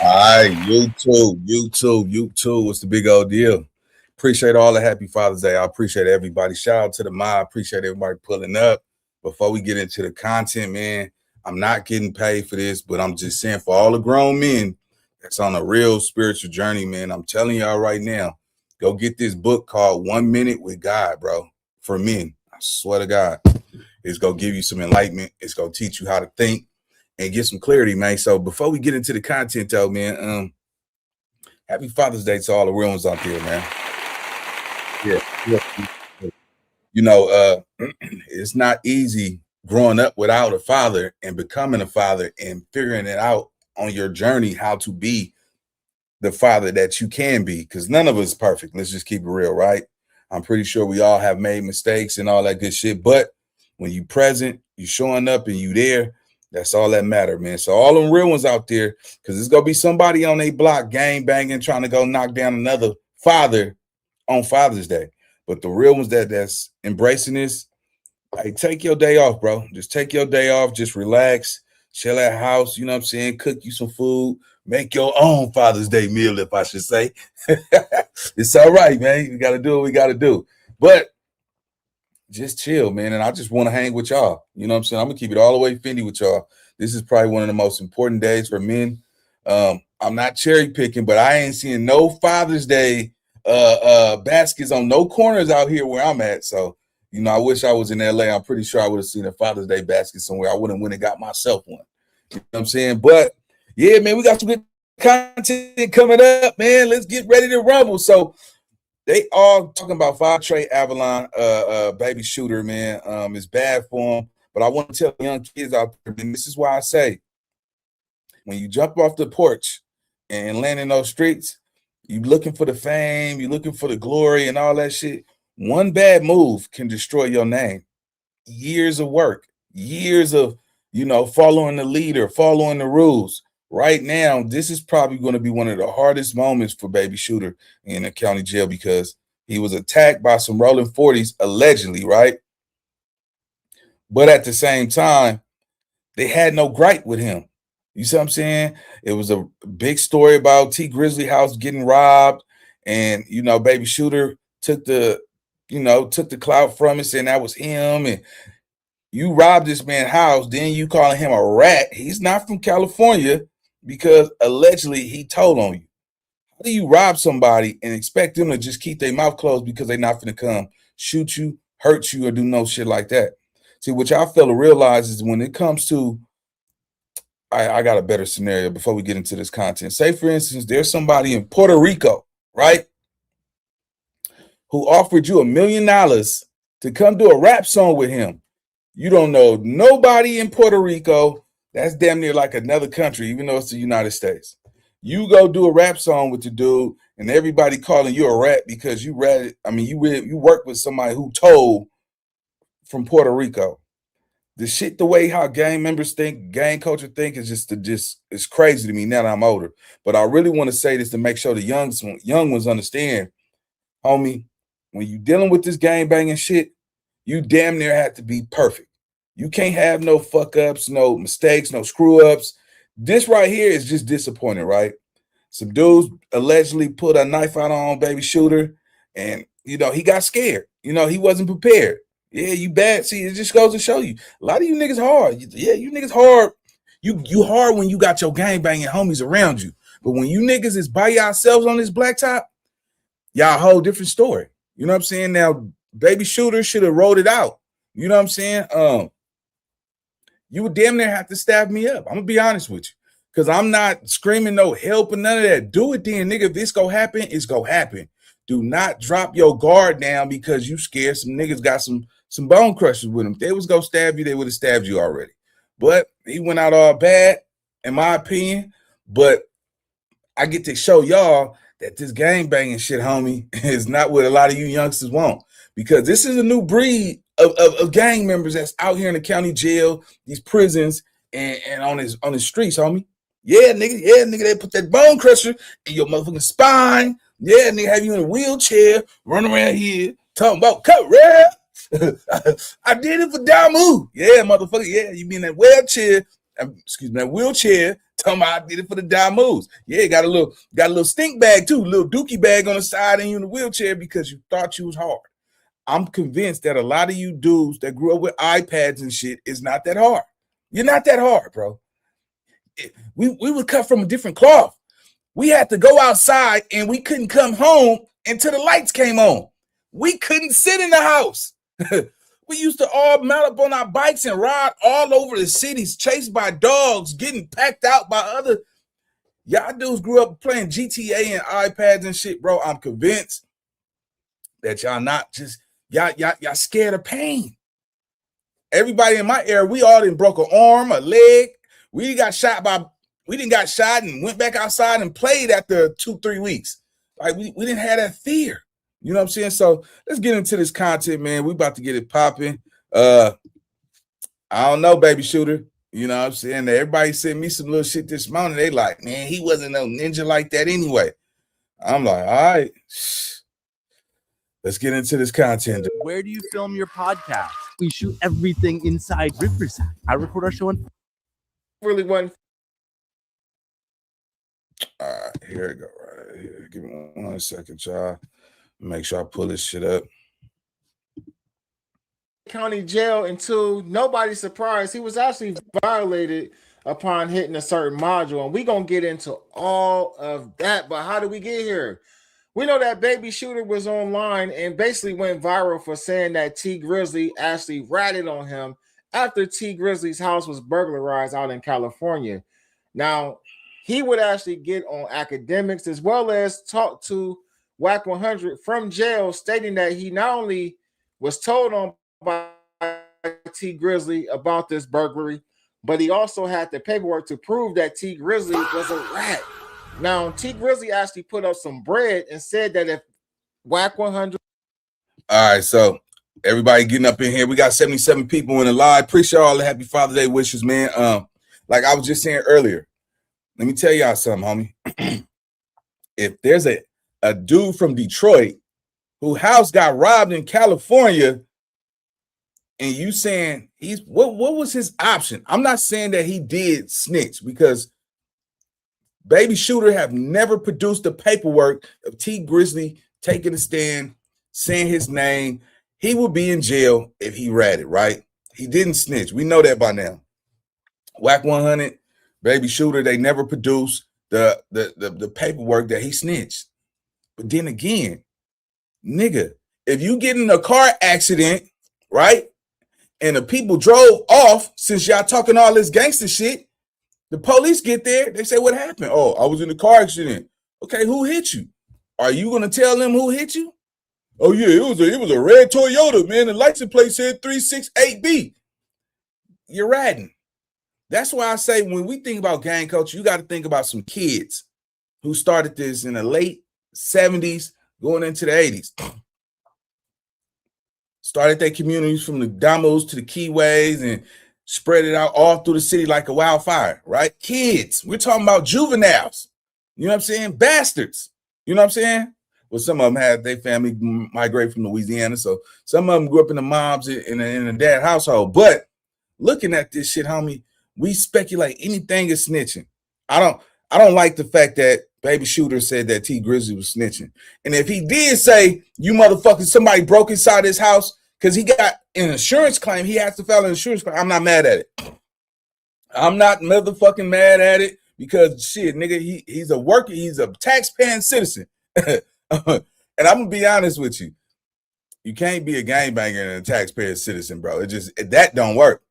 All right, you too. What's the big old deal? Appreciate all the happy Father's Day. I appreciate everybody. Shout out to the mob. Appreciate everybody pulling up. Before we get into the content, man, I'm not getting paid for this, but I'm just saying for all the grown men that's on a real spiritual journey, man, I'm telling y'all right now, go get this book called 1 Minute with God, bro, for men. I swear to God. It's going to give you some enlightenment. It's going to teach you how to think and get some clarity, man. So before we get into the content, though, man, happy Father's Day to all the real ones out there, man. Yeah. You know, it's not easy growing up without a father and becoming a father and figuring it out on your journey how to be the father that you can be, because none of us is perfect. Let's just keep it real, right? I'm pretty sure we all have made mistakes and all that good shit. But when you present, you showing up and you there, that's all that matter, man. So all them real ones out there, because there's gonna be somebody on a block gang banging, trying to go knock down another father on Father's Day. But the real ones that's embracing this, like, take your day off, bro. Just take your day off. Just relax, chill at house. You know what I'm saying? Cook you some food. Make your own Father's Day meal, if I should say. It's all right, man. We got to do what we got to do. But just chill, man. And I just want to hang with y'all. You know what I'm saying? I'm going to keep it all the way Fendi with y'all. This is probably one of the most important days for men. I'm not cherry picking, but I ain't seeing no Father's Day baskets on no corners out here where I'm at. So, you know, I wish I was in LA. I'm pretty sure I would have seen a Father's Day basket somewhere. I would have went and got myself one. You know what I'm saying? But yeah, man, we got some good content coming up, man. Let's get ready to rumble. So they all talking about Trey Avalon, baby shooter, man. It's bad for him. But I want to tell young kids out there, and this is why I say, when you jump off the porch and land in those streets, you looking for the fame, you looking for the glory and all that shit. One bad move can destroy your name. Years of work, years of, you know, following the leader, following the rules. Right now, this is probably going to be one of the hardest moments for baby shooter in the county jail, because he was attacked by some Rollin 40s, allegedly, right? But at the same time, they had no gripe with him. You see what I'm saying? It was a big story about T Grizzly house getting robbed, and, you know, baby shooter took the clout from it, saying that was him. And you robbed this man's house, then you calling him a rat. He's not from California, because allegedly he told on you. How do you rob somebody and expect them to just keep their mouth closed because they're not going to come shoot you, hurt you, or do no shit like that? See, what y'all fail to realize is when it comes to, I got a better scenario before we get into this content. Say, for instance, there's somebody in Puerto Rico, right, who offered you $1 million to come do a rap song with him. You don't know nobody in Puerto Rico. That's damn near like another country, even though it's the United States. You go do a rap song with the dude, and everybody calling you a rat because you read. I mean, you work with somebody who told from Puerto Rico. The shit, the way how gang members think, gang culture think, is just it's crazy to me now that I'm older. But I really want to say this to make sure the young ones understand, homie. When you dealing with this gang banging shit, you damn near have to be perfect. You can't have no fuck ups, no mistakes, no screw ups. This right here is just disappointing, right? Some dudes allegedly put a knife out on baby shooter, and, you know, he got scared. You know, he wasn't prepared. Yeah, you bad. See, it just goes to show you. A lot of you niggas hard. Yeah, you niggas hard. You hard when you got your gang banging homies around you. But when you niggas is by yourselves on this blacktop, y'all a whole different story. You know what I'm saying? Now, baby shooter should have rolled it out. You know what I'm saying? You would damn near have to stab me up. I'm gonna be honest with you, because I'm not screaming no help or none of that. Do it then, nigga. If this gonna happen, it's gonna happen. Do not drop your guard down because you scared. Some niggas got some bone crushers with them. If they was gonna stab you, they would have stabbed you already. But he went out all bad, in my opinion. But I get to show y'all that this gang banging shit, homie, is not what a lot of you youngsters want. Because this is a new breed of gang members that's out here in the county jail, these prisons, and on the streets, homie. Yeah, nigga, they put that bone crusher in your motherfucking spine. Yeah, nigga, have you in a wheelchair, run around here, talking about cut red. I did it for Damu. Yeah, motherfucker. Yeah, you be in that wheelchair. excuse me, that wheelchair, talking about I did it for the dime moves. Yeah, got a little stink bag too, a little dookie bag on the side, and you in the wheelchair because you thought you was hard. I'm convinced that a lot of you dudes that grew up with iPads and shit is not that hard. You're not that hard, bro. We were cut from a different cloth. We had to go outside and we couldn't come home until the lights came on. We couldn't sit in the house. We used to all mount up on our bikes and ride all over the cities, chased by dogs, getting packed out by other. Y'all dudes grew up playing GTA and iPads and shit, bro. I'm convinced that y'all not just, y'all scared of pain. Everybody in my era, we all done broke an arm, a leg. We didn't got shot and went back outside and played after 2-3 weeks. Like we didn't have that fear. You know what I'm saying? So let's get into this content, man. We about to get it popping. I don't know, baby shooter. You know what I'm saying? Everybody sent me some little shit this morning. They like, man, he wasn't no ninja like that anyway. I'm like, all right. Let's get into this content. Where do you film your podcast? We shoot everything inside Riverside. I record our show on really one. All right, here we go. Right here. Give me 1 second, y'all. Make sure I pull this shit up. County jail until nobody's surprised. He was actually violated upon hitting a certain module, and we're gonna get into all of that. But how did we get here? We know that Baby Shooter was online and basically went viral for saying that T Grizzly actually ratted on him after T Grizzly's house was burglarized out in California. Now, he would actually get on academics as well as talk to WAC 100 from jail, stating that he not only was told on by T Grizzly about this burglary, but he also had the paperwork to prove that T Grizzly was a rat. Now, T Grizzly actually put up some bread and said that if WAC 100. All right, so everybody getting up in here. We got 77 people in the live. Appreciate all the happy Father's Day wishes, man. Like I was just saying earlier, let me tell y'all something, homie. If there's a dude from Detroit whose house got robbed in California, and you saying what was his option? I'm not saying that he did snitch, because Baby Shooter have never produced the paperwork of T Grizzly taking a stand, saying his name. He would be in jail if he ratted, right? He didn't snitch. We know that by now. WAC 100, Baby Shooter, they never produced the paperwork that he snitched. But then again, nigga, if you get in a car accident, right, and the people drove off, since y'all talking all this gangster shit, the police get there, they say, what happened? Oh, I was in a car accident. Okay, who hit you? Are you going to tell them who hit you? Oh, yeah, it was a red Toyota, man. The license plate said 368B. You're ratting. That's why I say when we think about gang culture, you got to think about some kids who started this in the late 70s, going into the 80s. Started their communities from the Damos to the Keyways and spread it out all through the city like a wildfire, right? Kids. We're talking about juveniles. You know what I'm saying? Bastards. You know what I'm saying? Well, some of them had their family migrate from Louisiana, so some of them grew up in the moms in a dad household. But looking at this shit, homie, we speculate anything is snitching. I don't like the fact that Baby Shooter said that T Grizzly was snitching. And if he did say, you motherfuckers, somebody broke inside his house because he got an insurance claim, he has to file an insurance claim. I'm not mad at it. I'm not motherfucking mad at it because shit, nigga, he's a worker, he's a taxpaying citizen. And I'm gonna be honest with you. You can't be a gangbanger and a taxpayer citizen, bro. That don't work.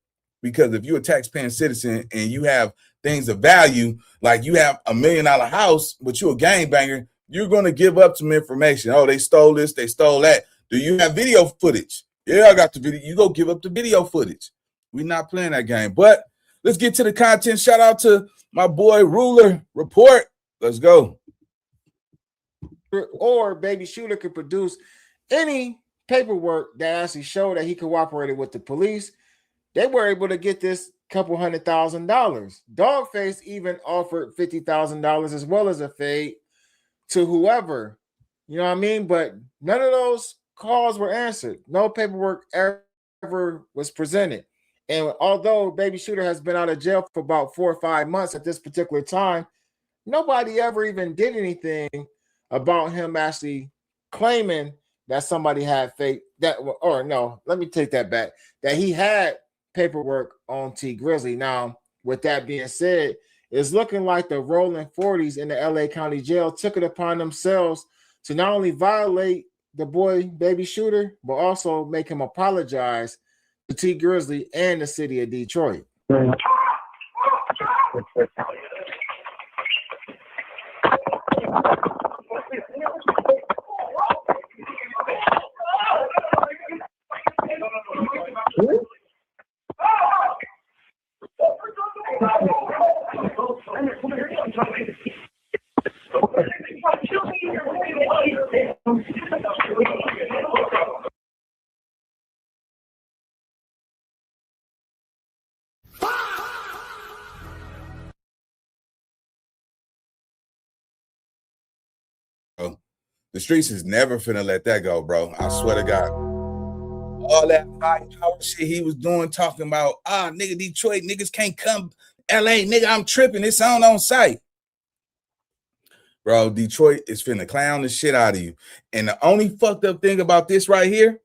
Because if you're a taxpaying citizen and you have things of value, like you have $1 million house, but you're a gangbanger, you're going to give up some information. Oh, they stole this, they stole that. Do you have video footage? Yeah, I got the video. You go give up the video footage. We're not playing that game. But let's get to the content. Shout out to my boy Ruler Report. Let's go. Or Baby Shooter could produce any paperwork that actually showed that he cooperated with the police. They were able to get this couple $100,000. Dogface even offered $50,000 as well as a fade to whoever, you know what I mean? But none of those calls were answered. No paperwork ever was presented. And although Baby Shooter has been out of jail for about 4 or 5 months at this particular time, nobody ever even did anything about him actually claiming that somebody had fake that, or no, let me take that back, that he had paperwork on T Grizzly. Now, with that being said, it's looking like the Rollin 40s in the LA County Jail took it upon themselves to not only violate the boy Baby Shooter, but also make him apologize to T Grizzly and the city of Detroit. The streets is never finna let that go, bro. I swear to God. All that power shit he was doing, talking about, nigga, Detroit, niggas can't come. LA, nigga, I'm tripping. It's on site. Bro, Detroit is finna clown the shit out of you. And the only fucked up thing about this right here,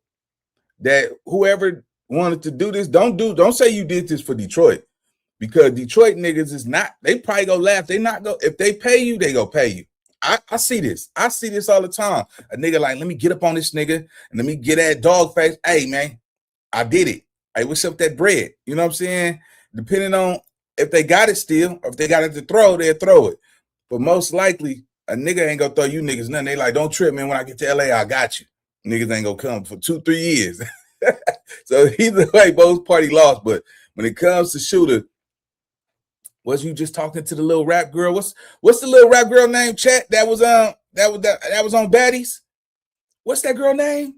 that whoever wanted to do this, don't say you did this for Detroit. Because Detroit niggas is not, they probably go laugh. They not go, if they pay you, they go pay you. I see this. I see this all the time. A nigga like, let me get up on this nigga and let me get that dog face. Hey, man, I did it. Hey, what's up with that bread? You know what I'm saying? Depending on if they got it still or if they got it to throw, they'll throw it. But most likely, a nigga ain't gonna throw you niggas nothing. They like, don't trip, man. When I get to LA, I got you. Niggas ain't gonna come for 2-3 years. So either way, both party lost. But when it comes to Shooter, was you just talking to the little rap girl? What's the little rap girl name, chat? That was on Baddies. What's that girl name?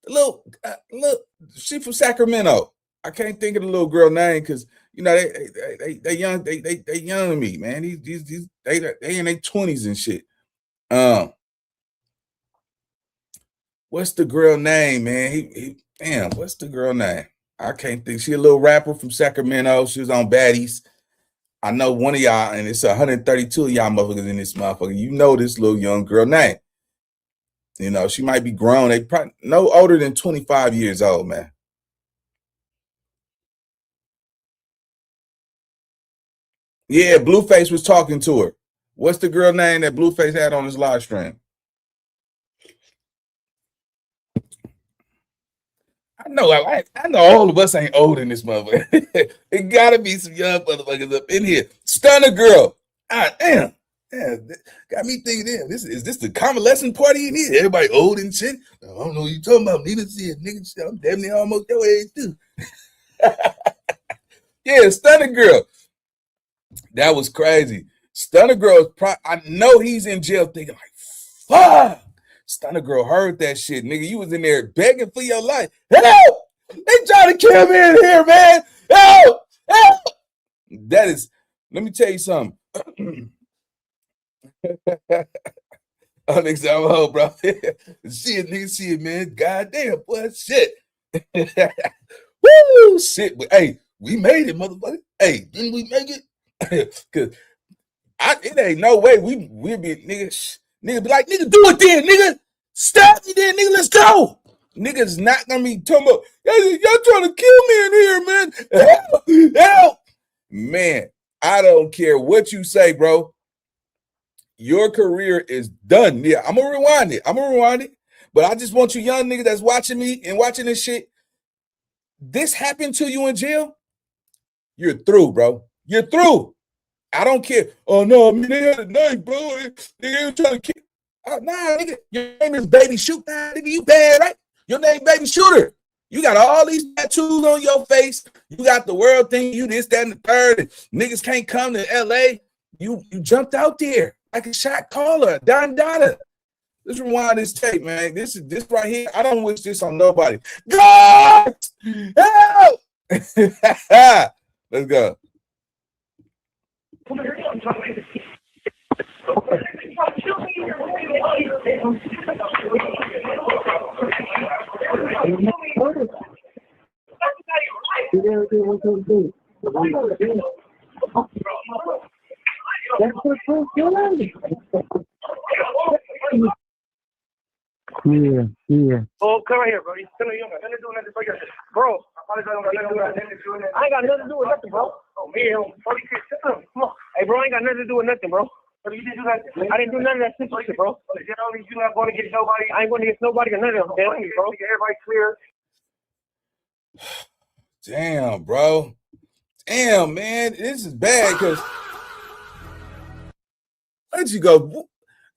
The little she from Sacramento. I can't think of the little girl name because you know they young they young to me, man. These they in their 20s and shit. What's the girl name, man? Damn, what's the girl name? I can't think. She a little rapper from Sacramento. She was on Baddies. I know one of y'all, and it's 132 of y'all motherfuckers in this motherfucker. You know this little young girl name. You know, she might be grown. They probably no older than 25 years old, man. Yeah, Blueface was talking to her. What's the girl name that Blueface had on his live stream? I know all of us ain't old in this motherfucker. It gotta be some young motherfuckers up in here. Stunner girl. Damn. Got me thinking, damn, is this the convalescent party in here? Everybody old and shit. I don't know what you talking about. Neither see it, nigga. Shit, I'm damn near almost your age too. Yeah, Stunner girl. That was crazy. Stunner girl, I know he's in jail thinking like, fuck. Stunner girl heard that shit, nigga. You was in there begging for your life. Help! They trying to kill me in here, man. Help! Help! That is, let me tell you something. Oh, nigga, I'm a hoe, bro. Shit, nigga, shit, man. Goddamn, boy, shit. Woo, shit. But hey, we made it, motherfucker. Hey, didn't we make it? Cause it ain't no way we'll be nigga be like, nigga, do it then, nigga. Stab me then, nigga. Let's go. Niggas not gonna be talking about, y'all trying to kill me in here, man. Help, help. Man, I don't care what you say, bro. Your career is done. Yeah, I'm gonna rewind it. But I just want you young niggas that's watching me and watching this shit. This happened to you in jail. You're through, bro. You're through. I don't care. Oh no, I mean they had a knife, bro. They ain't trying to kill. Oh, nah, nigga. Your name is Baby Shooter. Nah, nigga, you bad, right? Your name Baby Shooter. You got all these tattoos on your face. You got the world thing. You this, that, and the third. And niggas can't come to LA. You jumped out there like a shot caller, Don Dada. Let's rewind this tape, man. This right here. I don't wish this on nobody. God, help! Let's go. Yeah. Oh, come right here, bro. You don't got nothing to do with nothing, bro. I ain't got nothing to do with nothing, bro. Oh, man. Come on. Hey, bro, I ain't got nothing to do with nothing, bro. You didn't do that. I didn't do none of that simple shit, bro. You not going to get nobody. I ain't going to get nobody or none of them. Damn, bro. Everybody clear. Damn, bro. Damn, man. This is bad because where'd you go?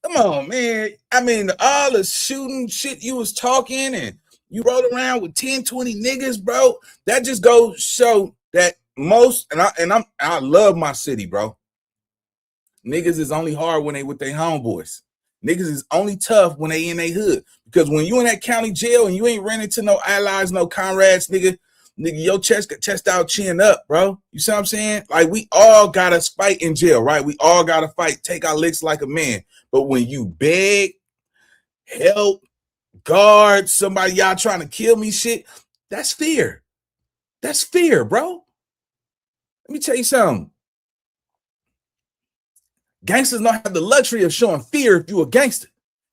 Come on, man. I mean, all the shooting shit you was talking and you rode around with 10, 20 niggas, bro. That just goes show that most, I love my city, bro. Niggas is only hard when they with their homeboys. Niggas is only tough when they in their hood. Because when you in that county jail and you ain't running to no allies, no comrades, nigga, your chest out, chin up, bro. You see what I'm saying? Like, we all gotta fight in jail, right? We all gotta fight, take our licks like a man. But when you beg, help, guard, somebody y'all trying to kill me shit, that's fear. That's fear, bro. Let me tell you something. Gangsters don't have the luxury of showing fear if you a gangster.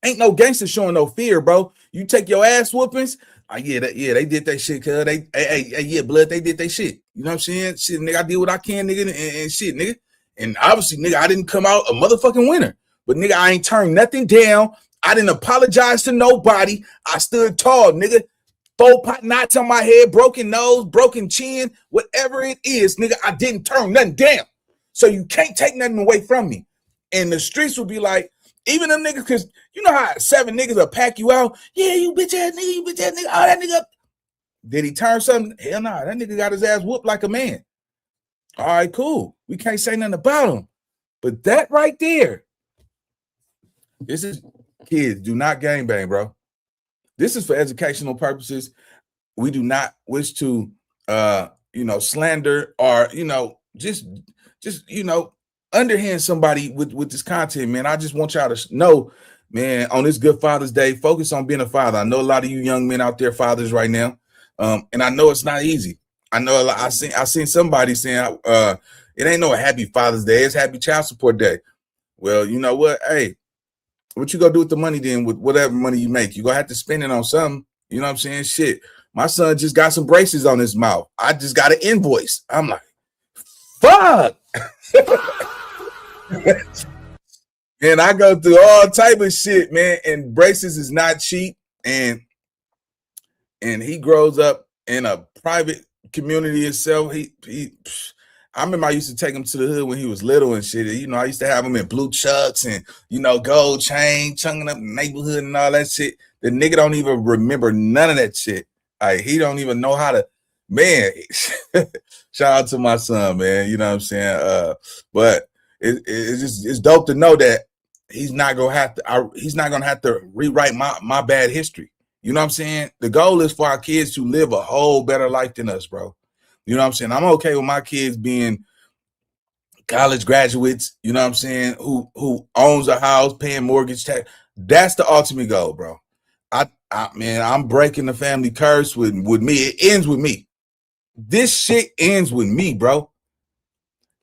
Ain't no gangster showing no fear, bro. You take your ass whoopings. Yeah, they did that shit, cuz yeah, blood, they did that shit. You know what I'm saying? Shit, nigga, I did what I can, nigga, and shit, nigga. And obviously, nigga, I didn't come out a motherfucking winner. But nigga, I ain't turned nothing down. I didn't apologize to nobody. I stood tall, nigga. 4 pot knots on my head, broken nose, broken chin, whatever it is, nigga, I didn't turn nothing down. So you can't take nothing away from me. And the streets will be like, even them niggas, because you know how 7 niggas will pack you out. Yeah, you bitch ass nigga, you bitch ass nigga. Oh, that nigga. Did he turn something? Hell no. That nigga got his ass whooped like a man. All right, cool. We can't say nothing about him. But that right there, this is, kids, do not gangbang, bro. This is for educational purposes. We do not wish to, slander or, just underhand somebody with this content, man. I just want y'all to know, man, on this Good Father's Day, focus on being a father. I know a lot of you young men out there, fathers right now, and I know it's not easy. I know I seen somebody saying it ain't no Happy Father's Day, it's Happy Child Support Day. Well, you know what? Hey, what you gonna do with the money then? With whatever money you make, you gonna have to spend it on something. You know what I'm saying? Shit, my son just got some braces on his mouth. I just got an invoice. I'm like, fuck. And I go through all type of shit, man. And braces is not cheap. And he grows up in a private community itself. I remember I used to take him to the hood when he was little and shit. You know, I used to have him in blue chucks and, gold chain, chunking up the neighborhood and all that shit. The nigga don't even remember none of that shit. He don't even know how to, man. Shout out to my son, man. You know what I'm saying? But it's dope to know that he's not gonna have to rewrite my bad history. You know what I'm saying? The goal is for our kids to live a whole better life than us, bro. You know what I'm saying? I'm okay with my kids being college graduates, you know what I'm saying, who owns a house, paying mortgage tax. That's the ultimate goal, bro. I'm breaking the family curse with me. It ends with me. This shit ends with me, bro.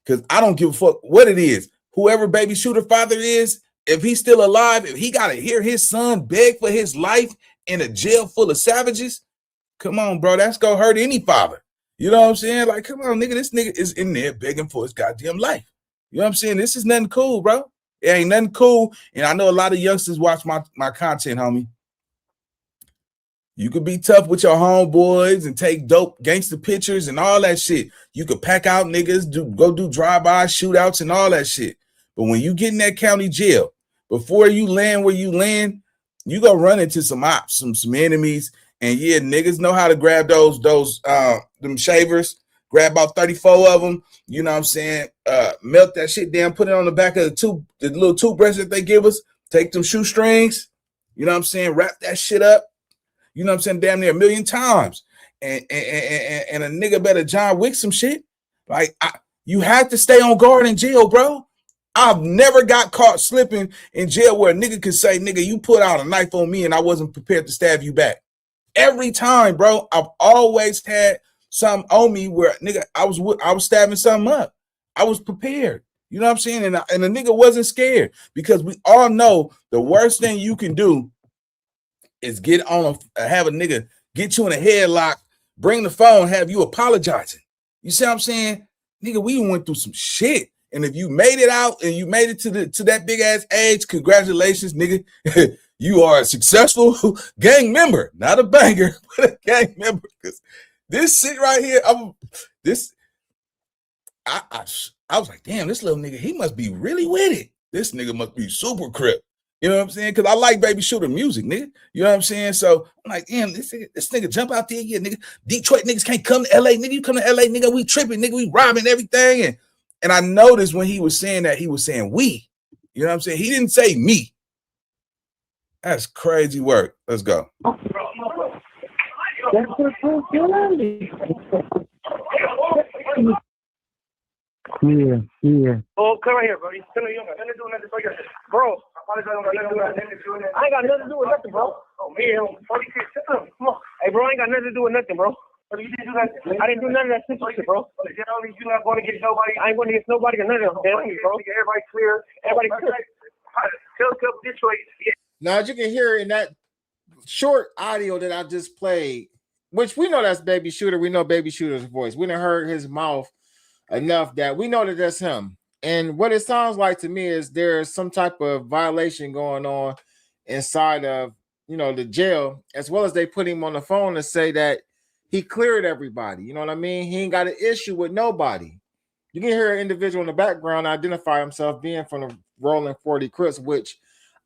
Because I don't give a fuck what it is. Whoever baby shooter father is, if he's still alive, if he got to hear his son beg for his life in a jail full of savages, come on, bro. That's going to hurt any father. You know what I'm saying? Like, come on, nigga. This nigga is in there begging for his goddamn life. You know what I'm saying? This is nothing cool, bro. It ain't nothing cool. And I know a lot of youngsters watch my content, homie. You could be tough with your homeboys and take dope gangster pictures and all that shit. You could pack out niggas, go do drive-by shootouts and all that shit. But when you get in that county jail, before you land where you land, you gonna run into some ops, some enemies. And yeah, niggas know how to grab them shavers, grab about 34 of them, you know what I'm saying? Melt that shit down, put it on the back of the little toothbrush that they give us, take them shoestrings, you know what I'm saying? Wrap that shit up. You know what I'm saying? Damn near 1 million times. And a nigga better John Wick some shit. Like, you have to stay on guard in jail, bro. I've never got caught slipping in jail where a nigga could say, nigga, you put out a knife on me and I wasn't prepared to stab you back. Every time, bro, I've always had something on me where, nigga, I was stabbing something up. I was prepared. You know what I'm saying? And the nigga wasn't scared, because we all know the worst thing you can do is have a nigga get you in a headlock, bring the phone, have you apologizing. You see what I'm saying? Nigga, we went through some shit. And if you made it out and you made it to that big ass age, congratulations, nigga. You are a successful gang member, not a banger, but a gang member. Because this shit right here, I was like, damn, this little nigga, he must be really with it. This nigga must be super crip. You know what I'm saying? Because I like Baby Shooter music, nigga. You know what I'm saying? So I'm like, damn, this nigga jump out there, yeah, nigga. Detroit niggas can't come to LA, nigga. You come to LA, nigga, we tripping, nigga, we robbing everything. And I noticed when he was saying that, he was saying we. You know what I'm saying? He didn't say me. That's crazy work. Let's go. Yeah. Oh, come right here, bro. Come here, you don't got nothing to do with nothing. Bro, I ain't got nothing to do with nothing, bro. Oh, man. Come on. Hey, bro, I ain't got nothing to do with nothing, bro. You didn't do that. I didn't do none of that simple shit, bro. You're not going to get nobody. I ain't going to get nobody or none of them. Bro. Everybody clear. Everybody clear. Tell Detroit. Yeah. Now, as you can hear in that short audio that I just played, which we know that's Baby Shooter. We know Baby Shooter's voice. We done heard his mouth enough that we know that that's him. And what it sounds like to me is there's some type of violation going on inside of, the jail, as well as they put him on the phone to say that he cleared everybody. You know what I mean? He ain't got an issue with nobody. You can hear an individual in the background identify himself being from the Rollin 40 Crips, which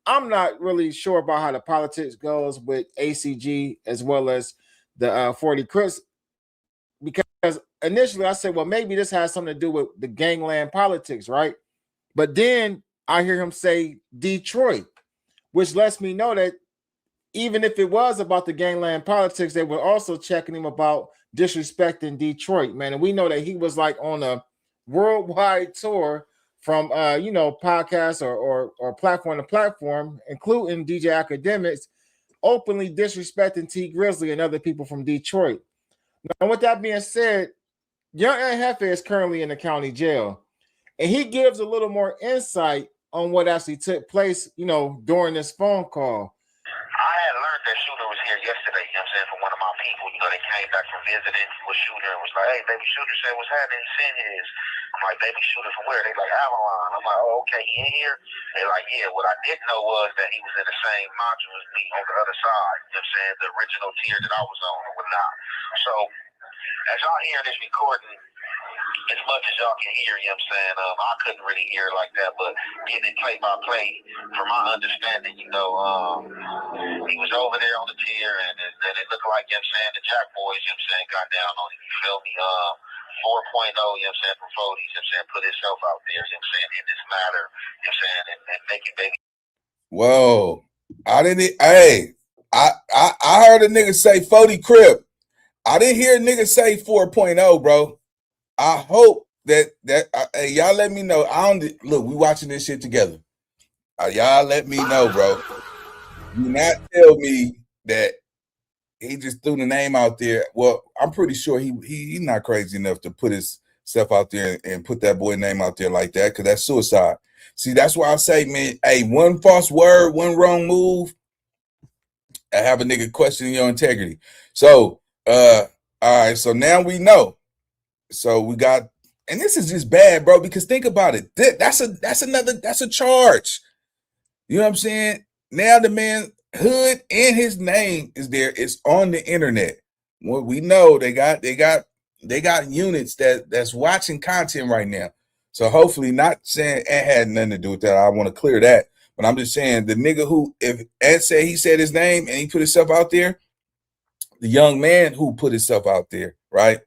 I'm not really sure about how the politics goes with ACG as well as the 40 Crips, because initially I said, well, maybe this has something to do with the gangland politics, right? But then I hear him say Detroit, which lets me know that even if it was about the gangland politics, they were also checking him about disrespecting Detroit, man. And we know that he was like on a worldwide tour from podcast or platform to platform, including DJ Academics, openly disrespecting T Grizzly and other people from Detroit. Now, with that being said, Young Jefe is currently in the county jail, and he gives a little more insight on what actually took place, during this phone call. I had learned that Shooter was here yesterday, from one of my people. They came back from visiting with Shooter and was like, hey, Baby Shooter said, what's happening? Send his. I'm like, Baby Shooter from where? They like, Avalon. I'm like, oh, okay, he in here? They like, yeah. What I didn't know was that he was in the same module as me on the other side. The original tier that I was on or whatnot. So, as y'all hear this recording, as much as y'all can hear, I couldn't really hear like that, but getting it play by play, from my understanding, he was over there on the tier, and then it looked like, the Jack Boys, got down on him, you feel me? 4.0, from 40s, put himself out there, in this matter, and making baby. Whoa. I heard a nigga say 40 Crip. I didn't hear a nigga say 4.0, bro. I hope that y'all let me know. Look, we watching this shit together. Y'all let me know, bro. Do not tell me that he just threw the name out there. Well, I'm pretty sure he's not crazy enough to put his stuff out there and put that boy name out there like that, because that's suicide. See, that's why I say, man, hey, one false word, one wrong move, I have a nigga questioning your integrity. So, all right, so now we know. So we got, and this is just bad, bro, because think about it. That's a charge. You know what I'm saying? Now the man hood and his name is there. It's on the internet. Well, we know they got units that's watching content right now. So hopefully, not saying it had nothing to do with that. I want to clear that. But I'm just saying the nigga who, if Ed said he said his name and he put himself out there, the young man who put himself out there, right?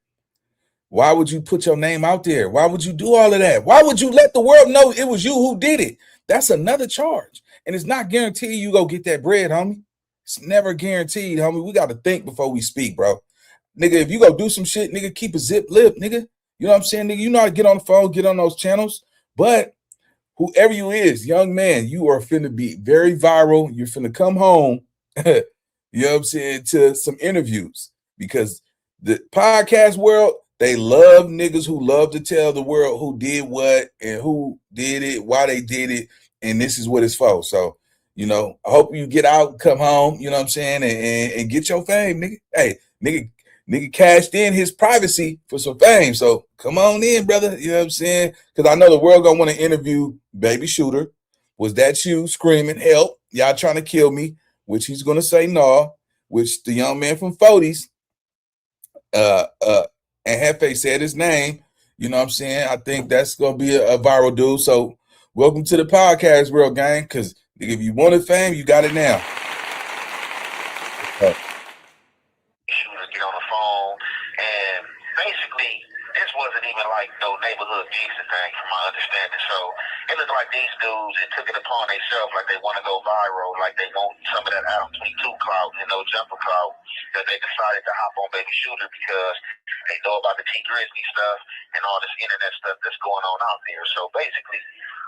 Why would you put your name out there? Why would you do all of that? Why would you let the world know it was you who did it? That's another charge. And it's not guaranteed you go get that bread, homie. It's never guaranteed, homie. We got to think before we speak, bro. Nigga, if you go do some shit, nigga, keep a zip lip, nigga. You know what I'm saying, nigga? You know how to get on the phone, get on those channels. But whoever you is, young man, you are finna be very viral. You're finna come home, you know what I'm saying, to some interviews. Because the podcast world, They love niggas who love to tell the world who did what and who did it, why they did it, and this is what it's for. So, you know, I hope you get out, come home, you know what I'm saying, and get your fame, nigga. Hey, nigga cashed in his privacy for some fame. So come on in, brother. You know what I'm saying? Because I know the world gonna want to interview Baby Shooter. Was that you screaming, help? Y'all trying to kill me? Which he's gonna say no, which the young man from 40s, and Hefe said his name. You know what I'm saying? I think that's gonna be a viral dude. So welcome to the podcast, real gang. Because if you wanted fame, you got it now. Shooter get on the phone, and basically this wasn't even like no neighborhood gangster thing, from my understanding. So it looked like these dudes it took it upon themselves, like they want to go viral, like they want some of that Adam 22 clout and no jumper clout, that they decided to hop on Baby Shooter because they know about the T Grizzly stuff and all this internet stuff that's going on out there. So basically,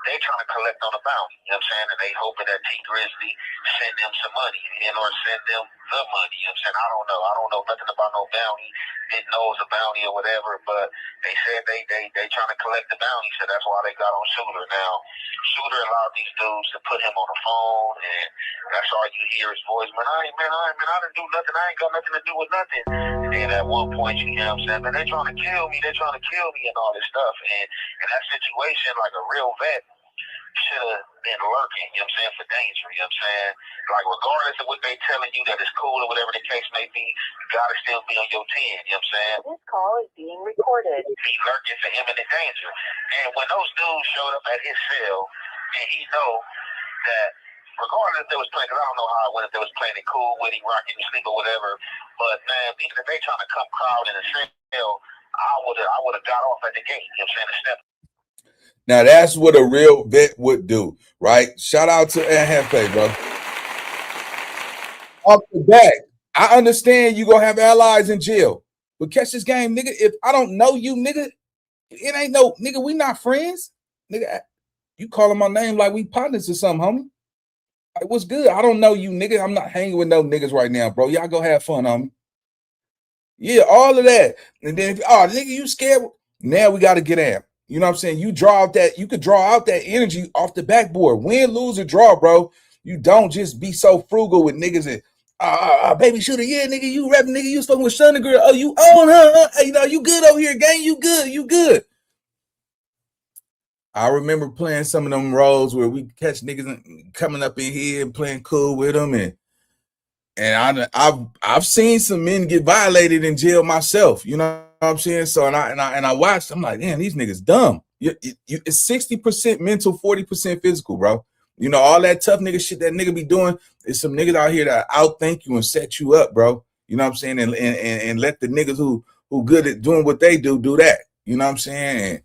they trying to collect on a bounty, you know what I'm saying? And they hoping that T Grizzly send them some money and or send them the money, you know what I'm saying? I don't know. I don't know nothing about no bounty. Didn't know it was a bounty or whatever, but they said they trying to collect the bounty, so that's why they got on Shooter. Now, Shooter allowed these dudes to put him on the phone, and that's all you hear his voice, man, I didn't do nothing. I ain't got nothing to do with nothing. And then at one point, you know what I'm saying, man, they trying to kill me and all this stuff. And in that situation, like a real vet should have been lurking, you know what I'm saying, for danger, you know what I'm saying? Like, regardless of what they telling you that it's cool or whatever the case may be, you gotta still be on your 10, you know what I'm saying? This call is being recorded. Be lurking for imminent danger. And when those dudes showed up at his cell, and he know that regardless if they was playing, because I don't know how it went, if they was playing it cool with him, rocking to sleep or whatever, but man, even if they trying to come crowd in the cell, I would have got off at the gate, you know what I'm saying, to step. Now that's what a real vet would do, right? Shout out to Hefe, bro. Off the back, I understand you gonna have allies in jail, but catch this game, nigga. If I don't know you, nigga, it ain't no nigga. We not friends, nigga. You calling my name like we partners or something, homie. Like, what's good? I don't know you, nigga. I'm not hanging with no niggas right now, bro. Y'all go have fun, homie. Yeah, all of that. And then, nigga, you scared? Now we got to get at. You know what I'm saying? You could draw out that energy off the backboard. Win, lose, or draw, bro. You don't just be so frugal with niggas and Baby Shooter, yeah, nigga, you rapping, nigga, you fucking with Shunna girl. Oh, you own her. Hey, you know, you good over here, gang. You good. I remember playing some of them roles where we catch niggas coming up in here and playing cool with them, and I've seen some men get violated in jail myself. You know what I'm saying? So and I watched. I'm like, damn, these niggas dumb. It's 60% mental, 40% physical, bro. You know, all that tough nigga shit that nigga be doing is some niggas out here that outthink you and set you up, bro. You know what I'm saying? And let the niggas who good at doing what they do that. You know what I'm saying? And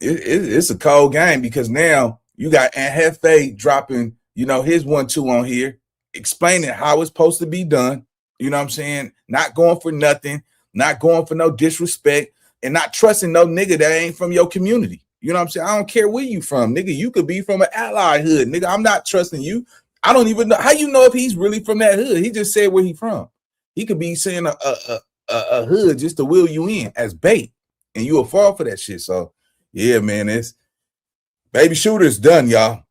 it's a cold game because now you got Hefe dropping, you know, his 1-2 on here, explaining how it's supposed to be done. You know what I'm saying? Not going for nothing, not going for no disrespect, and not trusting no nigga that ain't from your community. You know what I'm saying? I don't care where you from, nigga. You could be from an ally hood, nigga. I'm not trusting you. I don't even know how you know if he's really from that hood. He just said where he from. He could be saying a hood just to wheel you in as bait, and you'll fall for that shit. So yeah, man, it's Baby Shooter's done, y'all.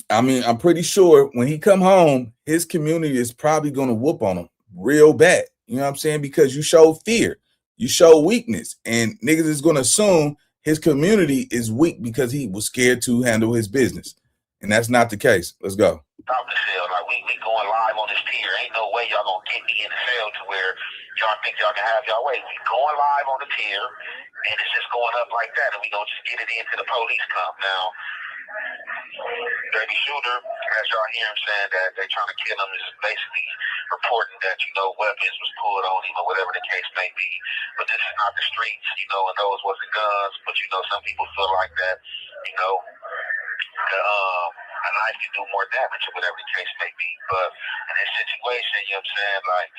I mean, I'm pretty sure when he come home, his community is probably gonna whoop on him real bad. You know what I'm saying? Because you show fear, you show weakness, and niggas is gonna assume his community is weak because he was scared to handle his business, and that's not the case. Let's go. Stop the cell, like we going live on this tier. Ain't no way y'all gonna get me in the cell to where y'all think y'all can have y'all way. We going live on the tier, and it's just going up like that, and we gonna just get it into the police come now. Baby Shooter, as y'all hear him saying that they trying to kill him, is basically reporting that, you know, weapons was pulled on him or whatever the case may be. But this is not the streets, you know, and those wasn't guns. But, you know, some people feel like that, you know, a knife can do more damage or whatever the case may be. But in this situation, you know what I'm saying, like,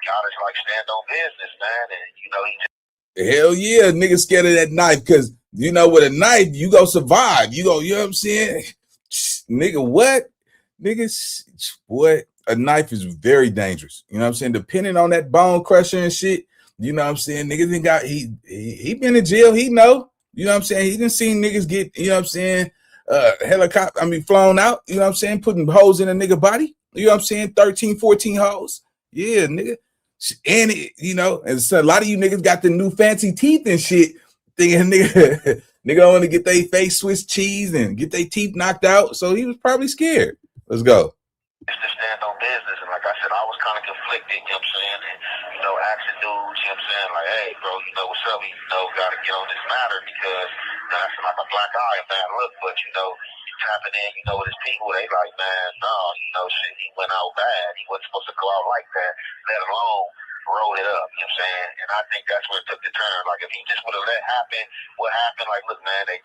y'all just like stand on business, man. And, you know, he just. Hell yeah, nigga scared of that knife because, you know, with a knife, you go survive. You go, you know what I'm saying? Nigga, what? Niggas, what? A knife is very dangerous. You know what I'm saying? Depending on that bone crusher and shit, You know what I'm saying? Niggas done got he been in jail, he know. You know what I'm saying? He done seen niggas get, you know what I'm saying, flown out, you know what I'm saying, putting holes in a nigga body. You know what I'm saying? 13, 14 holes. Yeah, nigga. And you know, and so a lot of you niggas got the new fancy teeth and shit, thinking nigga nigga want to get their face Swiss cheese and get their teeth knocked out. So he was probably scared. Let's go. Just to stand on business, and like I said, I was kind of conflicted, you know what I'm saying, and, you know, asking dudes, you know what I'm saying, like, hey, bro, you know, what's up, you know, gotta get on this matter, because, you know, that's like a black eye, a bad look, but, you know, tapping in, you know, with his people, they like, man, no, you know, shit, he went out bad, he wasn't supposed to go out like that, let alone roll it up, you know what I'm saying, and I think that's where it took the turn. Like, if he just would have let happen what happened, like, look, man, they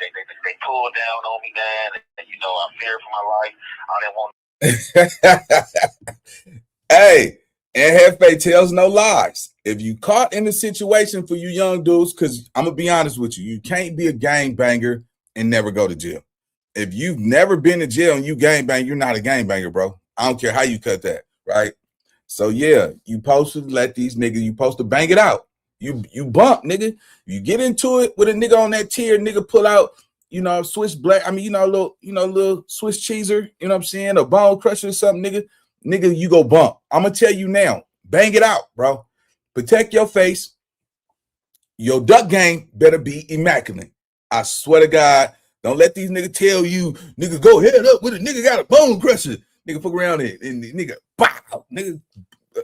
pulled down on me, man, and, you know, I feared for my life, I didn't want. Hey, and Hefe tells no lies. If you caught in the situation for you young dudes, because I'm gonna be honest with you, you can't be a gangbanger and never go to jail. If you've never been to jail and you gangbang, you're not a gangbanger, bro. I don't care how you cut that, right? So yeah, you supposed to let these niggas, you supposed to bang it out. You bump, nigga. You get into it with a nigga on that tier, nigga pull out, you know, Swiss black, I mean, little Swiss cheeser, you know what I'm saying, a bone crusher or something, nigga, you go bump. I'm gonna tell you now, bang it out, bro. Protect your face. Your duck game better be immaculate. I swear to God, don't let these niggas tell you, nigga, go head up with a nigga got a bone crusher. Nigga, fuck around it, and nigga, pow, nigga.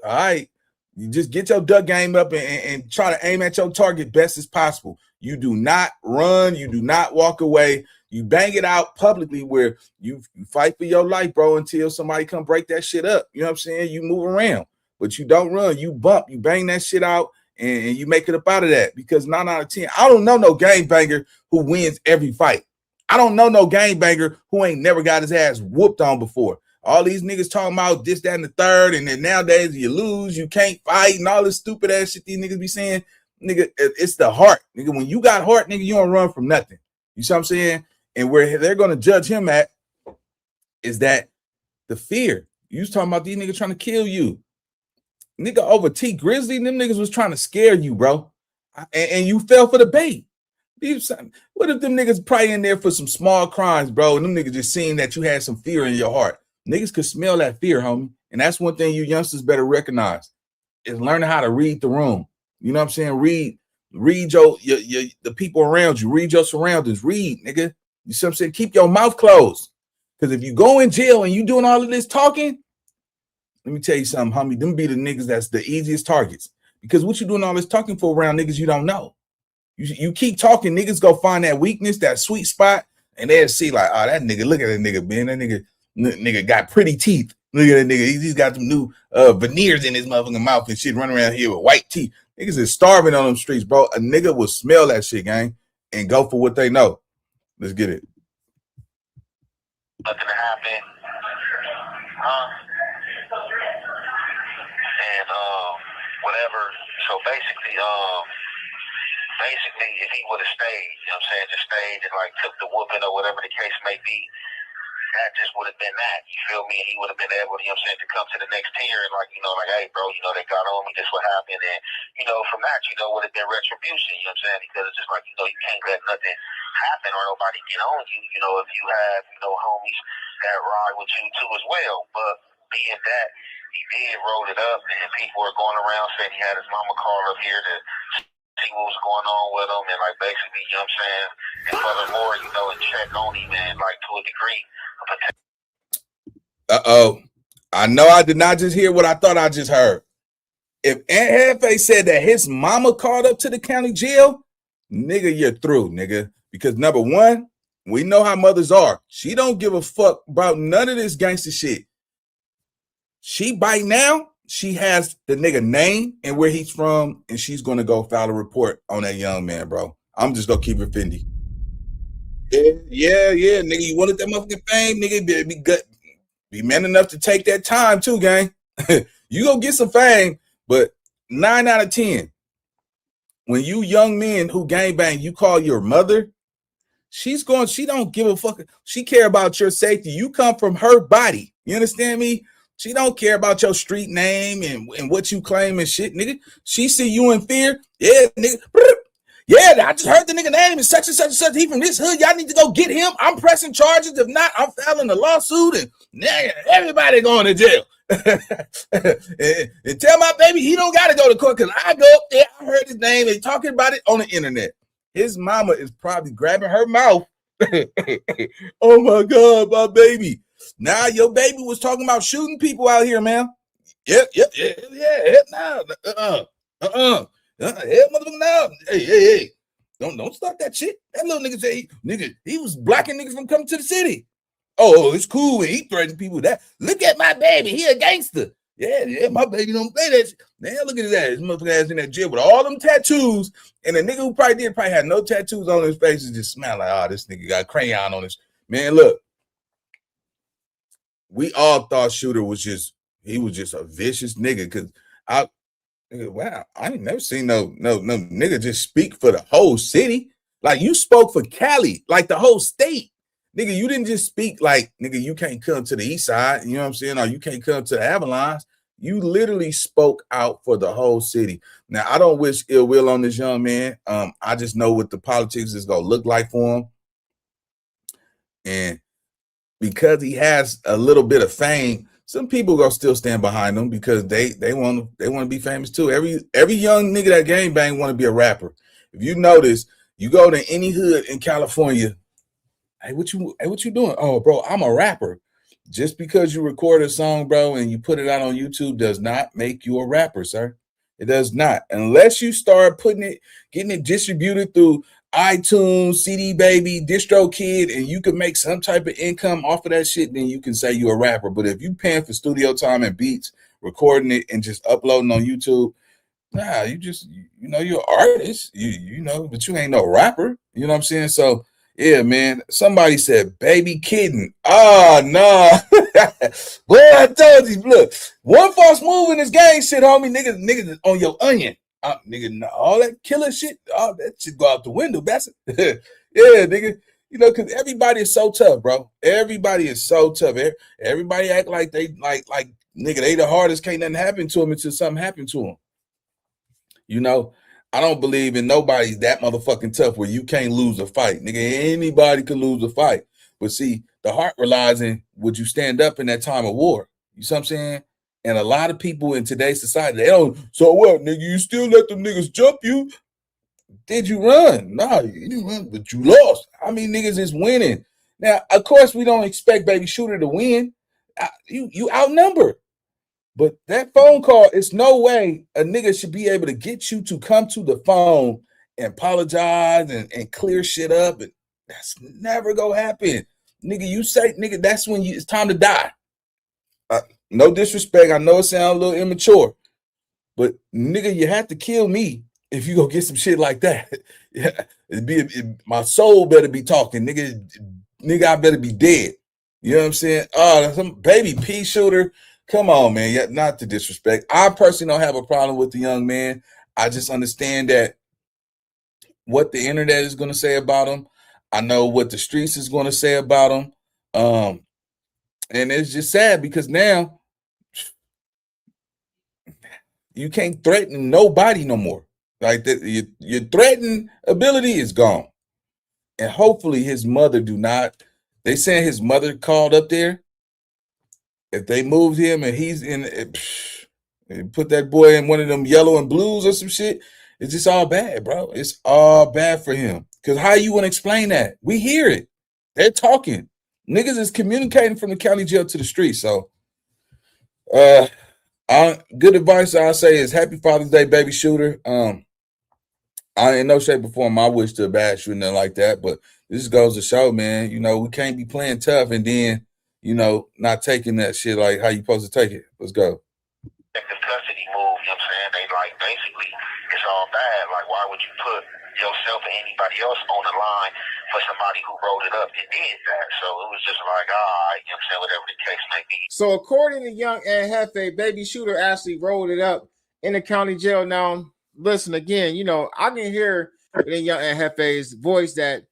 All right, you just get your duck game up and try to aim at your target best as possible. You do not run. You do not walk away. You bang it out publicly where you fight for your life, bro, until somebody come break that shit up. You know what I'm saying? You move around, but you don't run. You bump. You bang that shit out, and you make it up out of that. Because 9 out of 10, I don't know no gangbanger who wins every fight. I don't know no gangbanger who ain't never got his ass whooped on before. All these niggas talking about this, that, and the third, and then nowadays you lose, you can't fight, and all this stupid ass shit these niggas be saying. Nigga, it's the heart. Nigga, when you got heart, nigga, you don't run from nothing. You see what I'm saying? And where they're going to judge him at is that the fear. You was talking about these niggas trying to kill you. Nigga, over T Grizzly, them niggas was trying to scare you, bro. And you fell for the bait. What if them niggas probably in there for some small crimes, bro, and them niggas just seeing that you had some fear in your heart? Niggas could smell that fear, homie. And that's one thing you youngsters better recognize is learning how to read the room. You know what I'm saying? Read your the people around you. Read your surroundings. Read, nigga. You see what I'm saying? Keep your mouth closed. Because if you go in jail and you doing all of this talking, let me tell you something, homie. Them be the niggas that's the easiest targets. Because what you doing all this talking for around niggas you don't know? You keep talking, niggas go find that weakness, that sweet spot, and they'll see like, oh, that nigga, look at that nigga, man. That nigga got pretty teeth. Look at that nigga. He's got some new veneers in his motherfucking mouth and shit, running around here with white teeth. Niggas is starving on them streets, bro. A nigga will smell that shit, gang, and go for what they know. Let's get it. Nothing to happen. And whatever. So basically, if he would have stayed, you know what I'm saying, just stayed and like took the whooping or whatever the case may be, that just would have been that. You feel me? He would have been able, you know what I'm saying, to come to the next tier and like, you know, like, hey, bro, you know, they got on me, this what happened. And, you know, from that, you know, would have been retribution, you know what I'm saying? Because it's just like, you know, you can't let nothing happen or nobody get on you, you know, if you have, you know, homies that ride with you too as well. But being that he did roll it up and people are going around saying he had his mama call up here to see what was going on with him and like basically, you know what I'm saying, and furthermore, you know, and check on him and like to a degree. I know I did not just hear what I thought I just heard. If Aunt Hefe said that his mama called up to the county jail, nigga, you're through, nigga. Because number one, we know how mothers are. She don't give a fuck about none of this gangster shit. She by now, she has the nigga name and where he's from, and she's gonna go file a report on that young man, bro. I'm just gonna keep it Fendi. Yeah, nigga. You wanted that motherfucking fame, nigga. Be man enough to take that time too, gang. You go get some fame, but 9 out of 10, when you young men who gangbang, you call your mother, she don't give a fuck. She care about your safety. You come from her body. You understand me? She don't care about your street name and what you claim and shit, nigga. She see you in fear. Yeah, nigga. Yeah, I just heard the nigga name is such and such and such. He from this hood. Y'all need to go get him. I'm pressing charges. If not, I'm filing a lawsuit and everybody going to jail. and tell my baby he don't got to go to court because I go up there. I heard his name. They talking about it on the internet. His mama is probably grabbing her mouth. Oh my God, my baby. Now your baby was talking about shooting people out here, man. Yeah. Nah, motherfucker, no. Hey. Don't start that shit. That little nigga say, he was blocking niggas from coming to the city. Oh, it's cool when he threatens people. That look at my baby, he a gangster. Yeah, my baby don't play that shit. Man, look at that. His motherfucker ass in that jail with all them tattoos. And the nigga who probably had no tattoos on his face and just smell like, oh, this nigga got crayon on his. Man, look. We all thought Shooter was just a vicious nigga because wow, I ain't never seen no nigga just speak for the whole city. Like you spoke for Cali, like the whole state. Nigga, you didn't just speak like, nigga, you can't come to the east side, you know what I'm saying? Or you can't come to the Avalons. You literally spoke out for the whole city. Now, I don't wish ill will on this young man. I just know what the politics is going to look like for him. And because he has a little bit of fame, some people gonna still stand behind him because they want to be famous too. Every young nigga that gang bang want to be a rapper. If you notice, you go to any hood in California, hey, what you doing? Oh, bro, I'm a rapper. Just because you record a song, bro, and you put it out on YouTube does not make you a rapper, sir. It does not. Unless you start getting it distributed through iTunes, CD Baby, DistroKid, and you can make some type of income off of that shit, then you can say you're a rapper. But if you paying for studio time and beats, recording it and just uploading on YouTube, nah, you're an artist, but you ain't no rapper. You know what I'm saying? So yeah, man. Somebody said, baby kidding. Oh, no. Boy, I told you, look, one false move in this gang shit, homie, niggas on your onion. All that killer shit, all that shit go out the window. That's it. Yeah, nigga. Because everybody is so tough, bro. Everybody is so tough. Everybody act like they like nigga, they the hardest. Can't nothing happen to them until something happened to them. I don't believe in nobody that motherfucking tough where you can't lose a fight. Nigga, anybody can lose a fight. But see, the heart relies in would you stand up in that time of war? You see what I'm saying? And a lot of people in today's society, they don't, so what, nigga, you still let them niggas jump you? Did you run? Nah, you didn't run, but you lost. How many niggas is winning? Now, of course, we don't expect Baby Shooter to win. You outnumbered. But that phone call, it's no way a nigga should be able to get you to come to the phone and apologize and clear shit up. And that's never gonna happen. Nigga, you say, nigga, that's when it's time to die. No disrespect. I know it sounds a little immature, but nigga, you have to kill me if you go get some shit like that. My soul better be talking, nigga. Nigga, I better be dead. You know what I'm saying? Some baby pea shooter. Come on, man. Yeah, not to disrespect. I personally don't have a problem with the young man. I just understand that what the internet is going to say about him. I know what the streets is going to say about him. And it's just sad because now you can't threaten nobody no more. Like that, your threatening ability is gone. And hopefully his mother they saying his mother called up there. If they moved him and he's and put that boy in one of them yellow and blues or some shit, it's just all bad, bro. It's all bad for him. Because how you want to explain that? We hear it. They're talking. Niggas is communicating from the county jail to the street. So, good advice I say is Happy Father's Day, Baby Shooter. I ain't no shape or form I wish to bash you, nothing like that. But this goes to show, man, we can't be playing tough and then, not taking that shit like how you supposed to take it. Let's go. The custody move, you know what I'm saying? They basically, it's all bad. Like, why would you put yourself and anybody else on the line for somebody who wrote it up and did that? So it was just like, all right, you know what I'm saying, whatever the case may be. So according to Young and Hefe, Baby Shooter actually rolled it up in the county jail. Now, listen again, I can hear in Young and Hefe's voice that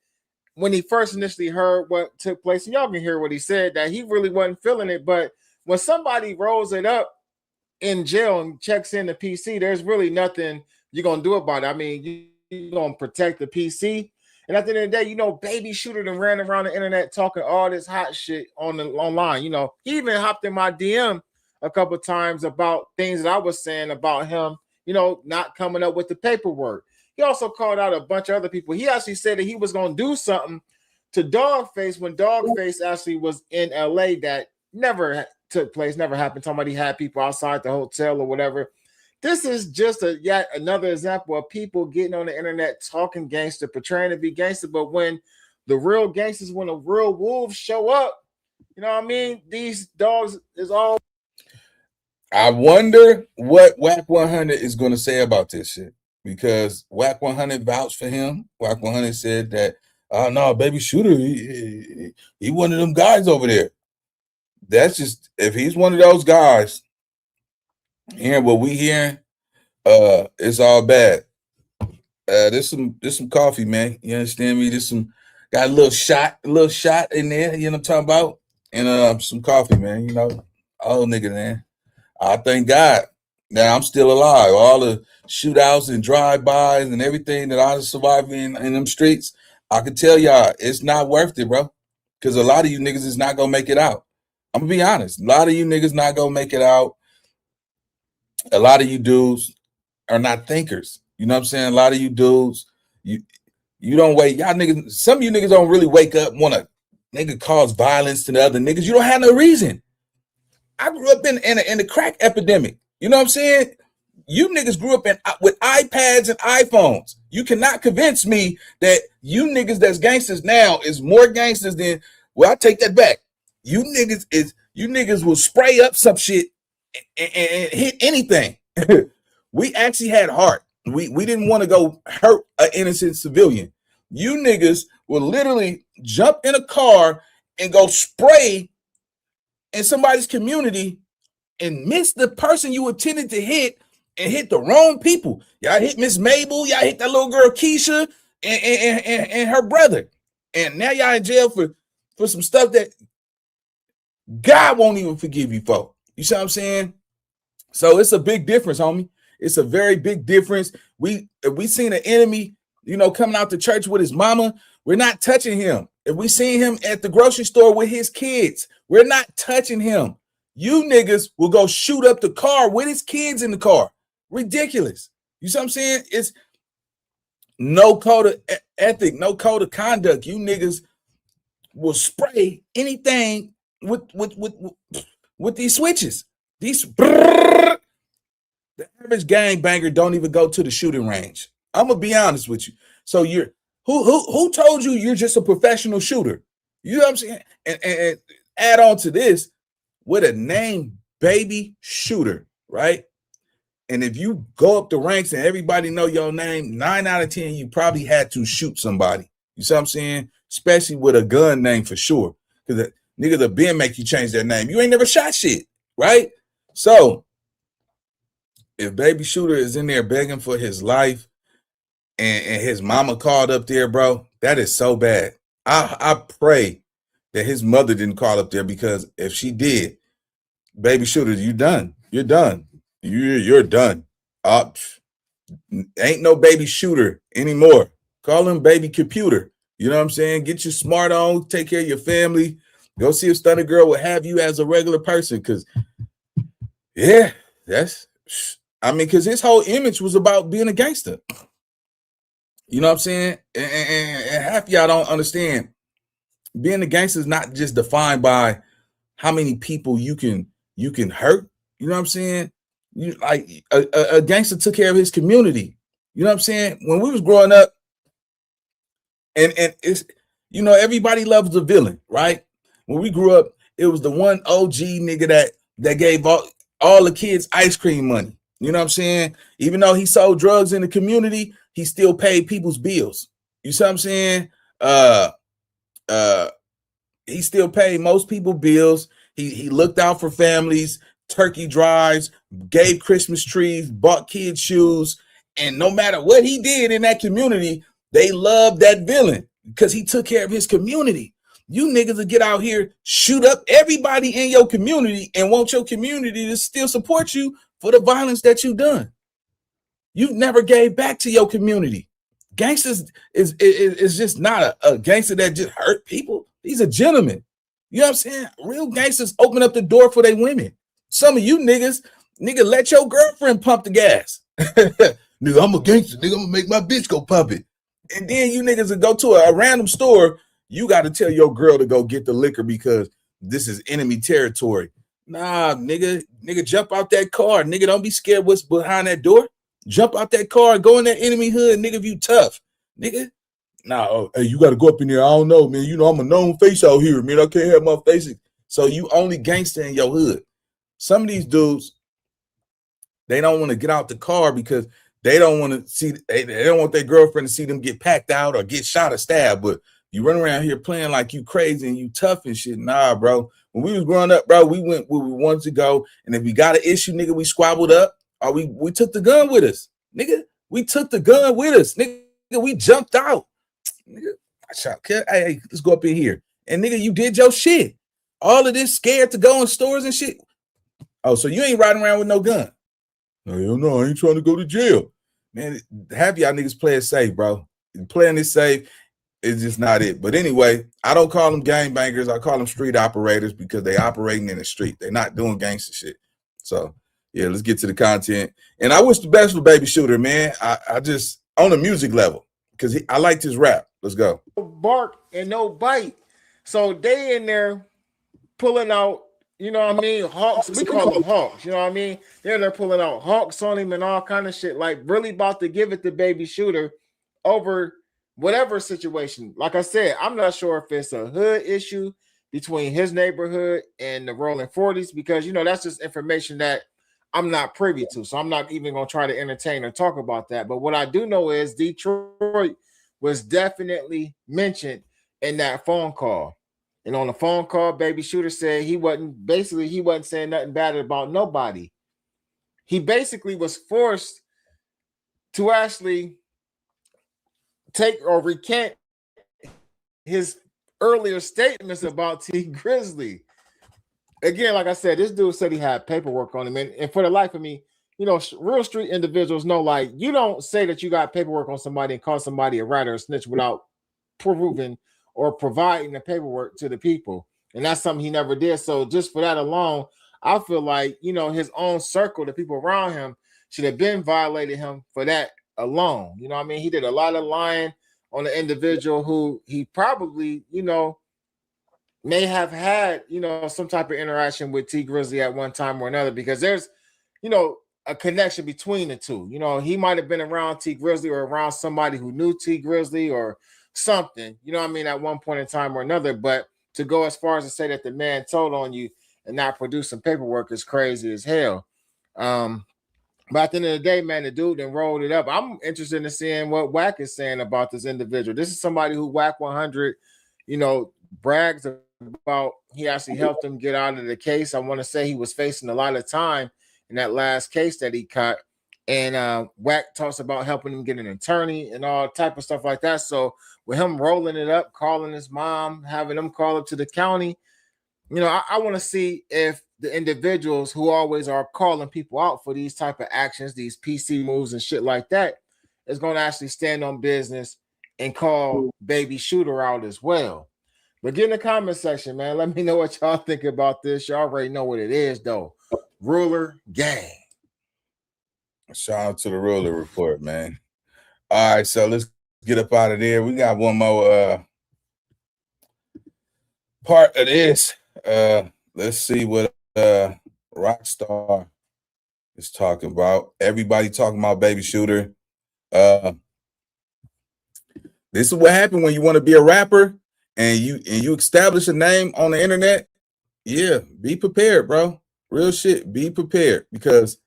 when he first initially heard what took place, and y'all can hear what he said, that he really wasn't feeling it. But when somebody rolls it up in jail and checks in the PC, there's really nothing you're gonna do about it. I mean, you're gonna protect the PC. And at the end of the day, you know, Baby Shooter done ran around the internet talking all this hot shit online. You know, he even hopped in my DM a couple times about things that I was saying about him, you know, not coming up with the paperwork. He also called out a bunch of other people. He actually said that he was going to do something to Dogface when Dogface actually was in LA that never took place, never happened. Somebody had people outside the hotel or whatever. This is just yet another example of people getting on the internet talking gangster, portraying to be gangster. But when the real gangsters, when the real wolves show up, you know what I mean? These dogs is all. I wonder what Whack 100 is going to say about this shit, because Whack 100 vouched for him. Whack 100 said that, oh no, Baby Shooter, he one of them guys over there. That's just, if he's one of those guys, hearing what we hearing, it's all bad. There's some coffee, man. You understand me? There's some, got a little shot in there, you know what I'm talking about? And some coffee, man. You know, old nigga, man. I thank God that I'm still alive. All the shootouts and drive-bys and everything that I survived in them streets, I can tell y'all it's not worth it, bro. Because a lot of you niggas is not gonna make it out. I'm gonna be honest. A lot of you niggas not gonna make it out. A lot of you dudes are not thinkers. You know what I'm saying? A lot of you dudes, you don't wait. Y'all niggas, some of you niggas don't really wake up and want to nigga cause violence to the other niggas. You don't have no reason. I grew up in the crack epidemic. You know what I'm saying? You niggas grew up with iPads and iPhones. You cannot convince me that you niggas that's gangsters now is more gangsters than, well, I take that back. You niggas will spray up some shit and hit anything. We actually had heart. We didn't want to go hurt an innocent civilian. You niggas will literally jump in a car and go spray in somebody's community and miss the person you intended to hit and hit the wrong people. Y'all hit Miss Mabel, y'all hit that little girl Keisha and her brother. And now y'all in jail for some stuff that God won't even forgive you for. You see what I'm saying? So it's a big difference, homie. It's a very big difference. If we seen an enemy, you know, coming out to church with his mama, we're not touching him. If we seen him at the grocery store with his kids, we're not touching him. You niggas will go shoot up the car with his kids in the car. Ridiculous. You see what I'm saying? It's no code of ethic, no code of conduct. You niggas will spray anything with these switches. The average gangbanger don't even go to the shooting range. I'm gonna be honest with you. So who told you you're just a professional shooter? You know what I'm saying? And add on to this with a name, Baby Shooter, right? And if you go up the ranks and everybody know your name, 9 out of 10, you probably had to shoot somebody. You see what I'm saying? Especially with a gun name for sure. Because niggas have been make you change their name. You ain't never shot shit, right? So if Baby Shooter is in there begging for his life and his mama called up there, bro, that is so bad. I pray that his mother didn't call up there, because if she did, Baby Shooter, you done. You're done. You're done. Ain't no Baby Shooter anymore. Call him Baby Computer. You know what I'm saying? Get your smart on, take care of your family. Go see if Stunner Girl will have you as a regular person. Because, yeah, because his whole image was about being a gangster. You know what I'm saying? And half of y'all don't understand. Being a gangster is not just defined by how many people you can hurt. You know what I'm saying? Like a gangster took care of his community. You know what I'm saying? When we was growing up, and it's, you know, everybody loves the villain, right? When we grew up, it was the one OG nigga that gave all the kids ice cream money. You know what I'm saying? Even though he sold drugs in the community, he still paid people's bills. You see what I'm saying? He still paid most people bills. He looked out for families, turkey drives, gave Christmas trees, bought kids shoes. And no matter what he did in that community, they loved that villain because he took care of his community. You niggas will get out here, shoot up everybody in your community and want your community to still support you for the violence that you've done. You've never gave back to your community. Gangsters is just not a gangster that just hurt people. He's a gentleman. You know what I'm saying? Real gangsters open up the door for their women. Some of you niggas, let your girlfriend pump the gas. Nigga, I'm a gangster. Nigga, I'm gonna make my bitch go pump it. And then you niggas will go to a random store. You got to tell your girl to go get the liquor because this is enemy territory. Nah, nigga, jump out that car. Nigga, don't be scared what's behind that door. Jump out that car and go in that enemy hood, nigga, if you tough. Nigga, nah, hey, you got to go up in there. I don't know, man. You know, I'm a known face out here, man. I can't have my faces. So you only gangster in your hood. Some of these dudes, they don't want to get out the car because they don't want to see, they don't want their girlfriend to see them get packed out or get shot or stabbed. But you run around here playing like you crazy and you tough and shit. Nah, bro. When we was growing up, bro, we went where we wanted to go. And if we got an issue, nigga, we squabbled up. Or we took the gun with us. Nigga, we took the gun with us. Nigga, we jumped out. Nigga, I shot. Hey, let's go up in here. And nigga, you did your shit. All of this scared to go in stores and shit. Oh, so you ain't riding around with no gun. Hell no, I ain't trying to go to jail. Man, have y'all niggas play it safe, bro. Playing it safe is just not it. But anyway, I don't call them gangbangers. I call them street operators because they operating in the street. They're not doing gangster shit. So yeah, let's get to the content. And I wish the best for Baby Shooter, man. I just, on a music level, because I liked his rap. Let's go. Bark and no bite. So they in there pulling out, you know what I mean, hawks. We call them hawks, you know what I mean? They're pulling out hawks on him and all kind of shit, like really about to give it to Baby Shooter over whatever situation. Like I said, I'm not sure if it's a hood issue between his neighborhood and the Rollin 40s, because, you know, that's just information that I'm not privy to. So I'm not even going to try to entertain or talk about that. But what I do know is Detroit was definitely mentioned in that phone call. And on the phone call, Baby Shooter said he wasn't saying nothing bad about nobody. He basically was forced to actually take or recant his earlier statements about T Grizzly. Again, like I said, this dude said he had paperwork on him. And for the life of me, you know, real street individuals know, like, you don't say that you got paperwork on somebody and call somebody a rat or a snitch without proving or providing the paperwork to the people. And that's something he never did. So just for that alone, I feel like, you know, his own circle, the people around him, should have been violated him for that alone. You know what I mean? He did a lot of lying on an individual who he probably, you know, may have had, you know, some type of interaction with T Grizzly at one time or another, because there's, you know, a connection between the two. You know, he might have been around T Grizzly or around somebody who knew T Grizzly or something, you know what I mean, at one point in time or another. But to go as far as to say that the man told on you and not produce some paperwork is crazy as hell. But at the end of the day, man, the dude then rolled it up. I'm interested in seeing what Wack is saying about this individual. This is somebody who Wack 100, you know, brags about. He actually helped him get out of the case. I want to say he was facing a lot of time in that last case that he caught. And Wack talks about helping him get an attorney and all type of stuff like that. So with him rolling it up, calling his mom, having him call up to the county, you know, I want to see if the individuals who always are calling people out for these type of actions, these PC moves and shit like that, is going to actually stand on business and call Baby Shooter out as well. But get in the comment section, man. Let me know what y'all think about this. Y'all already know what it is, though. Ruler Gang. Shout out to the Ruler Report, man. All right, so let's get up out of there. We got one more part of this. Let's see what Rockstar is talking about. Everybody talking about Baby Shooter. This is what happened when you want to be a rapper and you establish a name on the internet. Yeah, be prepared, bro. Real shit. Be prepared, because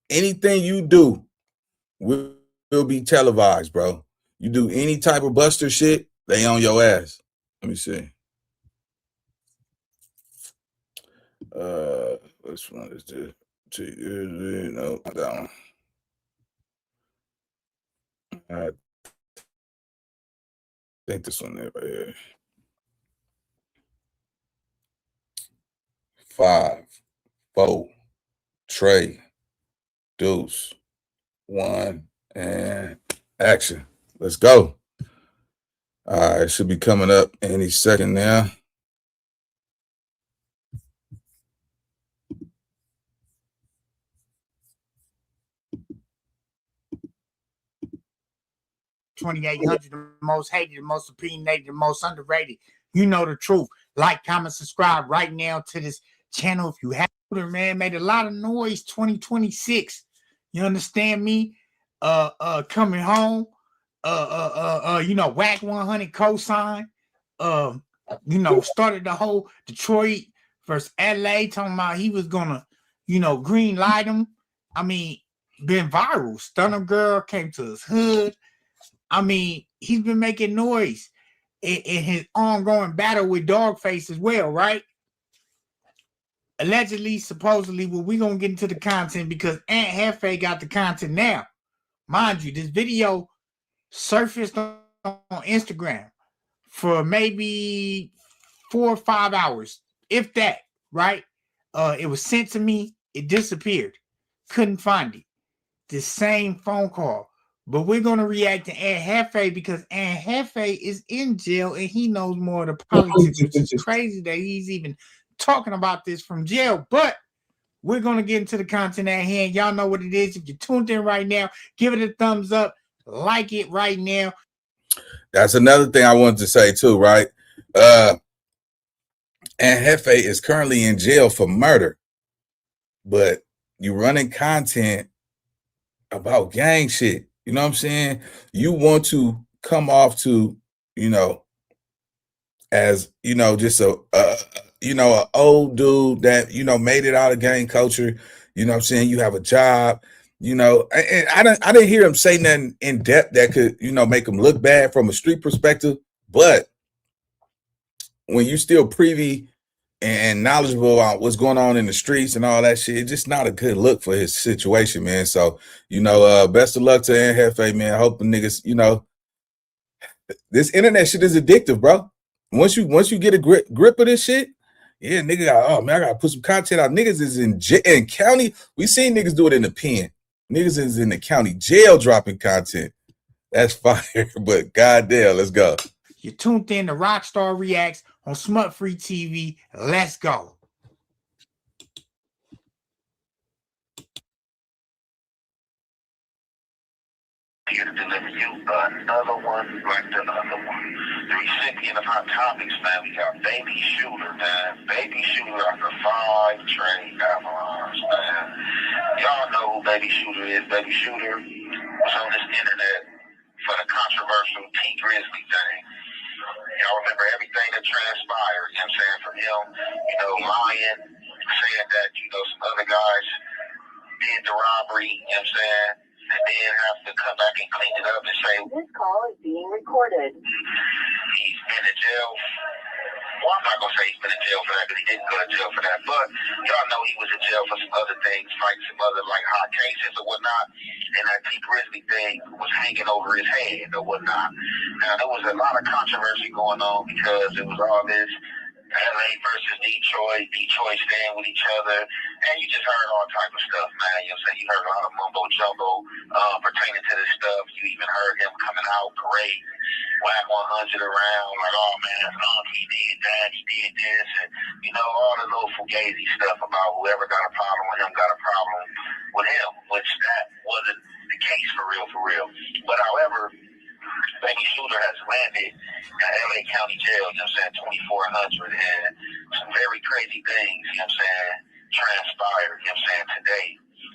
anything you do will be televised, bro. You do any type of buster shit, they on your ass. Let me see. Which one is this? No, that one. I think this one there right here. 5, 4, Trey, Deuce, 1, and action. Let's go. All right, it should be coming up any second now. $2,800, the most hated, the most opinionated, the most underrated. You know the truth. Like, comment, subscribe right now to this channel if you haven't. Man, made a lot of noise 2026. You understand me? Coming home. Whack 100 cosign. Started the whole Detroit versus LA, talking about he was gonna, green light him. I mean, been viral. Stunner Girl came to his hood. I mean, he's been making noise in his ongoing battle with Dogface as well, right? Allegedly, supposedly, well, we're going to get into the content because Aunt Hefe got the content now. Mind you, this video surfaced on Instagram for maybe 4 or 5 hours, if that, right? It was sent to me. It disappeared. Couldn't find it. The same phone call. But we're going to react to Aunt Hefe because Aunt Hefe is in jail and he knows more of the politics, which is crazy that he's even talking about this from jail. But we're going to get into the content at hand. Y'all know what it is. If you're tuned in right now, give it a thumbs up. Like it right now. That's another thing I wanted to say too, right? Aunt Hefe is currently in jail for murder. But you running content about gang shit. You know what I'm saying? You want to come off to, as, just a old dude that, made it out of gang culture. You know what I'm saying? You have a job, and I didn't hear him say nothing in depth that could, make him look bad from a street perspective. But when you still privy and knowledgeable about what's going on in the streets and all that shit, it's just not a good look for his situation, man. So, best of luck to Aunt Hefe, man. I hope the niggas, this internet shit is addictive, bro. Once you get a grip of this shit, yeah, nigga, I gotta put some content out. Niggas is in county. We seen niggas do it in the pen. Niggas is in the county jail dropping content. That's fire, but goddamn, let's go. You tuned in to Rockstar Reacts on Smut Free TV. Let's go. Here to deliver you another one like the other one. The recipient of Hot Topics, man, we got Baby Shooter, man. Baby Shooter after 5 trade Avalons, man. Y'all know who Baby Shooter is. Baby Shooter was on this internet for the controversial T Grizzly thing. Y'all remember everything that transpired, you know what I'm saying, from him, lying, saying that, some other guys did the robbery, you know what I'm saying, and then have to come back and clean it up and say, This call is being recorded. He's been in jail. Well, I'm not going to say he's been in jail for that because he didn't go to jail for that, but y'all know he was in jail for some other things, like some other hot cases or whatnot, and that T Grizzly thing was hanging over his head or whatnot. Now, there was a lot of controversy going on because it was all this LA versus Detroit staying with each other, and you just heard all type of stuff, man. You know what I'm saying? You heard a lot of mumbo jumbo pertaining to this stuff. You even heard him coming out parading Whack 100 around, like, oh man, he did that, he did this, and all the little fugazi stuff about whoever got a problem with him got a problem with him, which that wasn't the case for real. But however, Baby Shooter has landed at LA County Jail, you know what I'm saying, 2400, and some very crazy things, you know what I'm saying, transpired, you know what I'm saying, today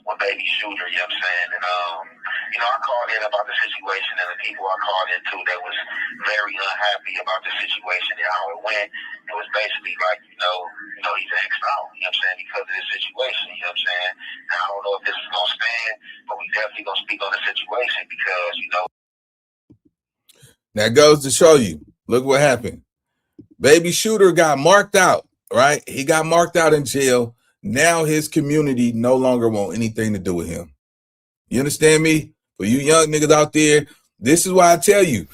with Baby Shooter, you know what I'm saying, and I called in about the situation, and the people I called in to that was very unhappy about the situation and how it went. It was basically like, he's X'd out, you know what I'm saying, because of this situation, you know what I'm saying. Now, I don't know if this is going to stand, but we definitely going to speak on the situation because, That goes to show you, look what happened. Baby Shooter got marked out, right? He got marked out in jail. Now his community no longer want anything to do with him. You understand me? For you young niggas out there, this is why I tell you,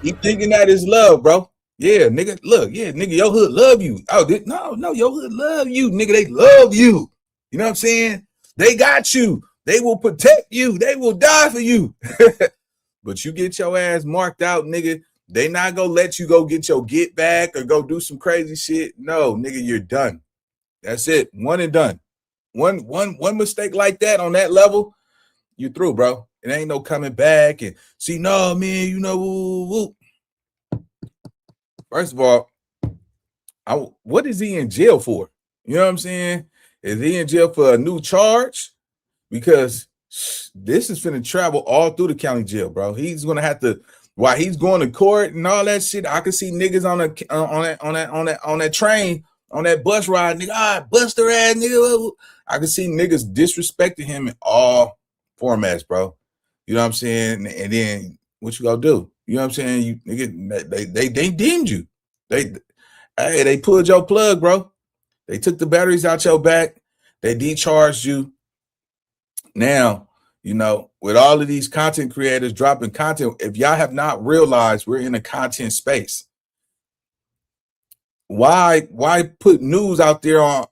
keep thinking that is love, bro. Yeah, nigga, look, yeah, nigga, your hood love you. Oh, no, your hood love you, nigga, they love you. You know what I'm saying? They got you. They will protect you. They will die for you. But you get your ass marked out, nigga, they not gonna let you go get your get back or go do some crazy shit. No, nigga, you're done. That's it. One and done. One mistake like that on that level, you through, bro. It ain't no coming back and see, no, man, you know, woo. First of all, what is he in jail for? You know what I'm saying? Is he in jail for a new charge? Because this is finna travel all through the county jail, bro. He's gonna have to, while he's going to court and all that shit. I can see niggas on that train, on that bus ride, nigga, bust their ass, nigga. I can see niggas disrespecting him in all formats, bro. You know what I'm saying? And then what you gonna do? You know what I'm saying? You nigga, they deemed you. They pulled your plug, bro. They took the batteries out your back. They decharged you. Now, you know, with all of these content creators dropping content, if y'all have not realized we're in a content space, why put news out there on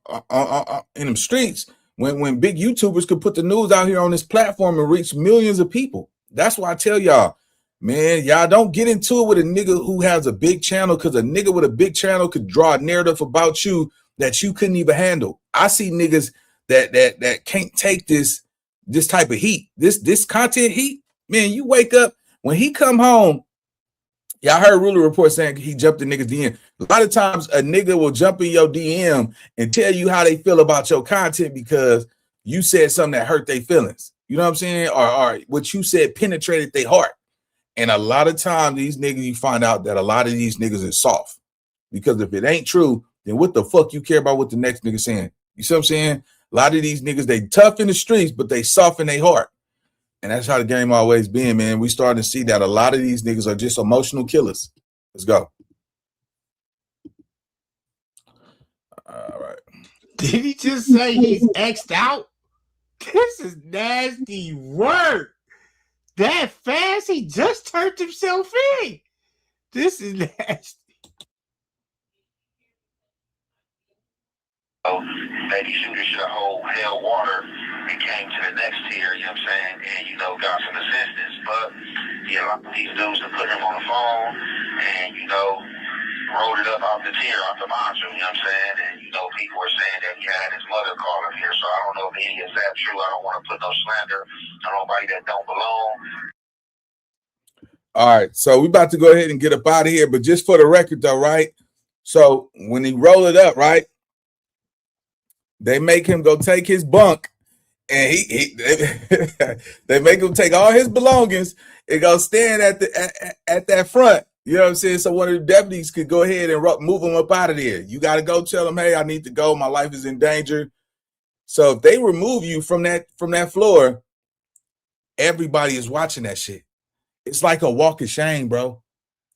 in them streets when big YouTubers could put the news out here on this platform and reach millions of people? That's why I tell y'all, man, y'all don't get into it with a nigga who has a big channel, because a nigga with a big channel could draw a narrative about you that you couldn't even handle. I see niggas that can't take this type of heat, this content heat. Man, you wake up when he come home. Y'all heard Ruler report saying he jumped in niggas DM. A lot of times a nigga will jump in your DM and tell you how they feel about your content because you said something that hurt their feelings. You know what I'm saying? Or what you said penetrated their heart. And a lot of times these niggas, you find out that a lot of these niggas is soft. Because if it ain't true, then what the fuck you care about what the next nigga saying? You see what I'm saying? A lot of these niggas, they tough in the streets, but they soft in their heart. And that's how the game always been, man. We starting to see that a lot of these niggas are just emotional killers. Let's go. All right. Did he just say he's X'd out? This is nasty work. That fast, he just turned himself in. This is nasty. So Baby Shooter should have held water and came to the next tier, you know what I'm saying, and, you know, got some assistance. But, yeah, a lot of these dudes have put him on the phone and, you know, rolled it up off the tier, off the module, you know what I'm saying? And, you know, people are saying that he had his mother call him here, so I don't know if any is that true. I don't want to put no slander on nobody that don't belong. All right, so we about to go ahead and get up out of here, but just for the record, though, right? So when he roll it up, right, they make him go take his bunk, and they make him take all his belongings and go stand at that front. You know what I'm saying? So one of the deputies could go ahead and move him up out of there. You got to go tell him, hey, I need to go. My life is in danger. So if they remove you from that floor, everybody is watching that shit. It's like a walk of shame, bro.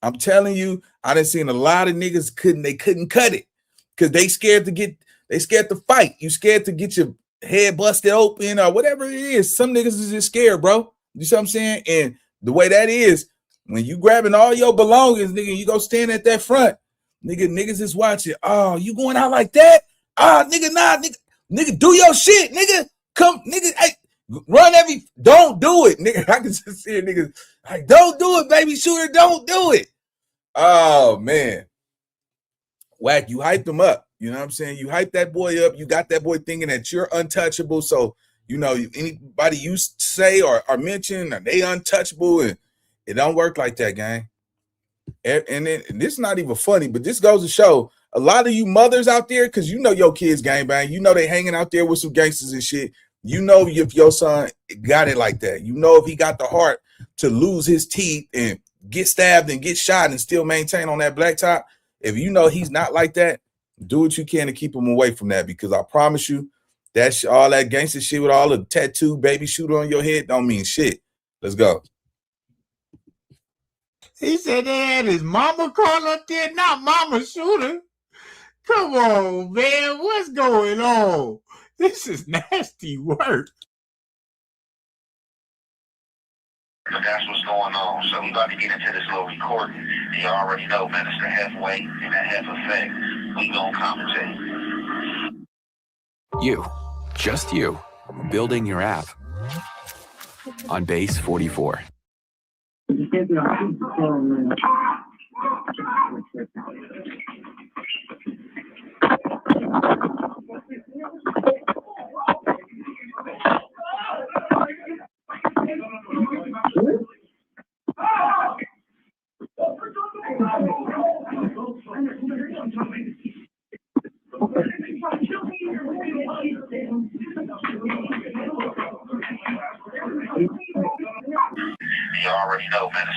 I'm telling you, I done seen a lot of niggas couldn't cut it because they scared to fight. You scared to get your head busted open or whatever it is. Some niggas is just scared, bro. You see what I'm saying? And the way that is, when you grabbing all your belongings, nigga, you go stand at that front, niggas is watching. Oh, you going out like that? Ah, nigga, nah, nigga, do your shit, nigga. Come, nigga, hey, don't do it, nigga. I can just see niggas like, don't do it, baby shooter, don't do it. Oh man, Whack, you hyped him up. You know what I'm saying? You hyped that boy up. You got that boy thinking that you're untouchable. So, you know, anybody you say or mention, are they untouchable? And it don't work like that, gang. And this is not even funny, but this goes to show a lot of you mothers out there, because you know your kids gangbang. You know they hanging out there with some gangsters and shit. You know if your son got it like that. You know if he got the heart to lose his teeth and get stabbed and get shot and still maintain on that blacktop. If you know he's not like that, do what you can to keep him away from that, because I promise you, that's all that gangster shit with all the tattoo baby shooter on your head don't mean shit. Let's go. He said they had his mama call up there, not Mama Shooter. Come on, man. What's going on? This is nasty work. But that's what's going on. So we about to get into this little recording. And you already know, man, it's the halfway and that half effect. We gonna commentate. You, just you, building your app on Base 44. You already know, man.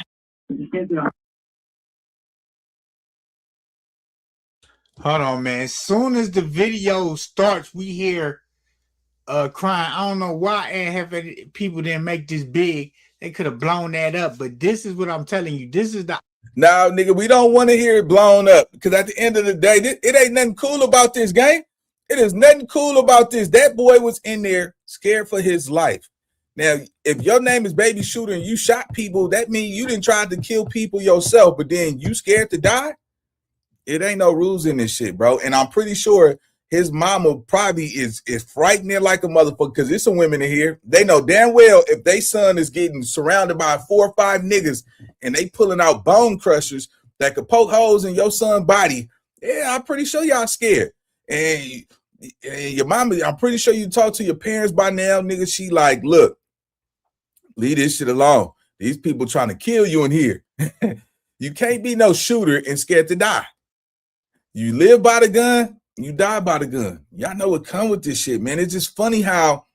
Hold on, man. As soon as the video starts, we hear crying. I don't know why half people didn't make this big. They could have blown that up, but this is what I'm telling you. This is the Now, nigga, we don't want to hear it blown up because at the end of the day, it ain't nothing cool about this game. It is nothing cool about this. That boy was in there scared for his life. Now, if your name is Baby Shooter and you shot people, that means you didn't try to kill people yourself, but then you scared to die? It ain't no rules in this shit, bro. And I'm pretty sure his mama probably is frightening like a motherfucker because there's some women in here. They know damn well if they son is getting surrounded by 4 or 5 niggas and they pulling out bone crushers that could poke holes in your son's body, yeah, I'm pretty sure y'all scared. And your mama, I'm pretty sure you talk to your parents by now, nigga. She like, look, leave this shit alone. These people trying to kill you in here. You can't be no shooter and scared to die. You live by the gun, you die by the gun. Y'all know what come with this shit, man. It's just funny how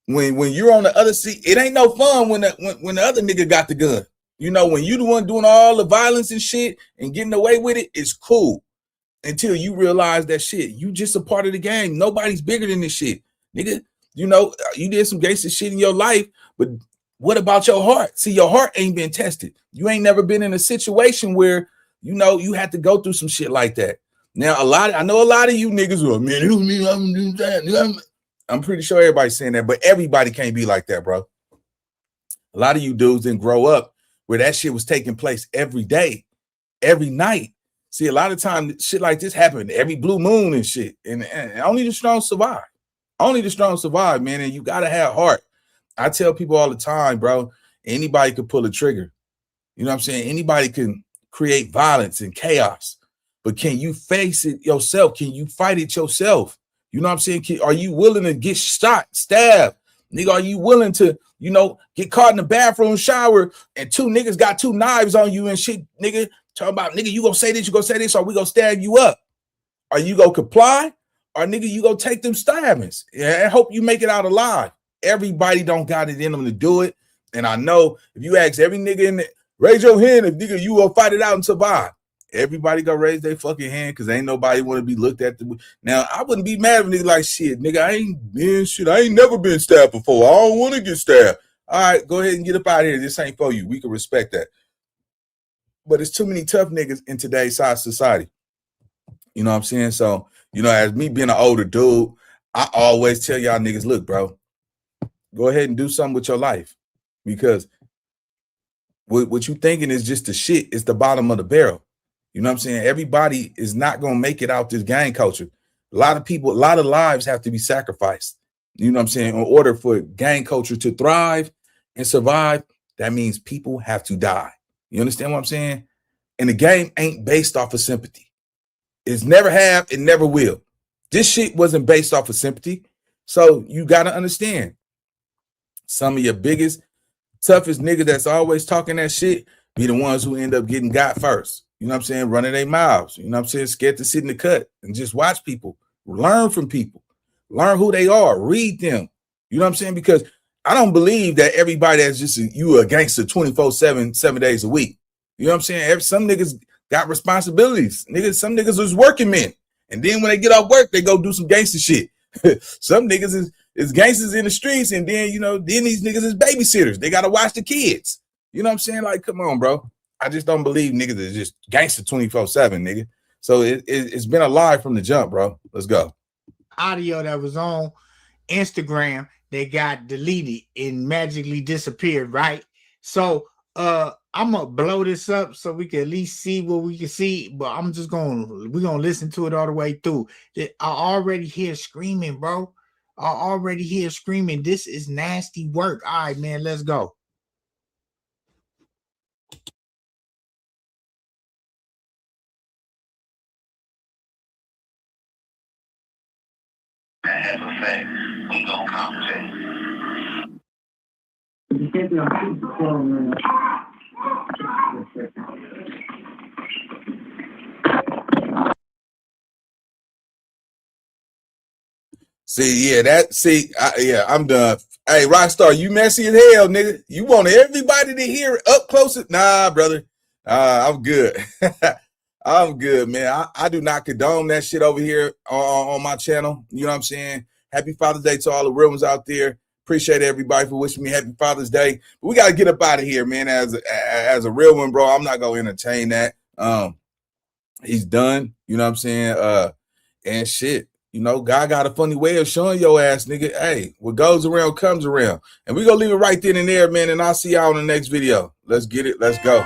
when you're on the other seat, it ain't no fun when the other nigga got the gun. You know, when you the one doing all the violence and shit and getting away with it, it's cool. Until you realize that shit, you just a part of the game. Nobody's bigger than this shit. Nigga, you know, you did some gangster shit in your life, but what about your heart? See, your heart ain't been tested. You ain't never been in a situation where, you know, you had to go through some shit like that. Now, I know a lot of you niggas are, man, it was me, I'm doing that. I'm pretty sure everybody's saying that, but everybody can't be like that, bro. A lot of you dudes didn't grow up where that shit was taking place every day, every night. See, a lot of times shit like this happened every blue moon and shit. And only the strong survive. Only the strong survive, man. And you gotta have heart. I tell people all the time, bro, anybody could pull a trigger. You know what I'm saying? Anybody can create violence and chaos. But can you face it yourself? Can you fight it yourself? You know what I'm saying? Are you willing to get shot, stabbed? Nigga, are you willing to, you know, get caught in the bathroom shower and 2 niggas got 2 knives on you and shit, nigga? Talking about, nigga, you gonna say this, or we gonna stab you up? Are you gonna comply? Or nigga, you gonna take them stabbings? Yeah, I hope you make it out alive. Everybody don't got it in them to do it. And I know if you ask every nigga in the, raise your hand if nigga you gonna fight it out and survive. Everybody gonna raise their fucking hand because ain't nobody want to be looked at. Now, I wouldn't be mad if nigga like, shit, nigga, I ain't never been stabbed before. I don't want to get stabbed. All right, go ahead and get up out of here. This ain't for you. We can respect that. But it's too many tough niggas in today's society. You know what I'm saying? So, you know, as me being an older dude, I always tell y'all niggas, look, bro, go ahead and do something with your life. Because what you thinking is just the shit. It's the bottom of the barrel. You know what I'm saying? Everybody is not going to make it out this gang culture. A lot of people, a lot of lives have to be sacrificed. You know what I'm saying? In order for gang culture to thrive and survive, that means people have to die. You understand what I'm saying? And the game ain't based off of sympathy. It's never have, it never will. This shit wasn't based off of sympathy. So you got to understand, some of your biggest, toughest niggas that's always talking that shit be the ones who end up getting got first. You know what I'm saying? Running their mouths. You know what I'm saying? Scared to sit in the cut and just watch people. Learn from people. Learn who they are. Read them. You know what I'm saying? Because I don't believe that everybody that's just you a gangster 24/7, 7 days a week. You know what I'm saying? Some niggas got responsibilities. Some niggas is working men. And then when they get off work, they go do some gangster shit. Some niggas is gangsters in the streets, and then, you know, then these niggas is babysitters. They got to watch the kids. You know what I'm saying? Like, come on, bro. I just don't believe niggas is just gangster 24/7, nigga. So it's been a lie from the jump, bro. Let's go. Audio that was on Instagram, they got deleted and magically disappeared, right? So I'm gonna blow this up so we can at least see what we can see, but we're gonna listen to it all the way through. I already hear screaming, bro. I already hear screaming. This is nasty work. All right, man, let's go. That has a fact. We gonna compensate. See, yeah, I'm done. Hey, Rockstar, you messy as hell, nigga. You want everybody to hear it up close? Nah, brother. I'm good. I'm good, man. I do not condone that shit over here on my channel. You know what I'm saying? Happy Father's Day to all the real ones out there. Appreciate everybody for wishing me happy Father's Day. But we got to get up out of here, man. As a real one, bro, I'm not going to entertain that. He's done. You know what I'm saying? And shit. You know, God got a funny way of showing your ass, nigga, hey, what goes around comes around. And we're going to leave it right then and there, man. And I'll see y'all in the next video. Let's get it. Let's go.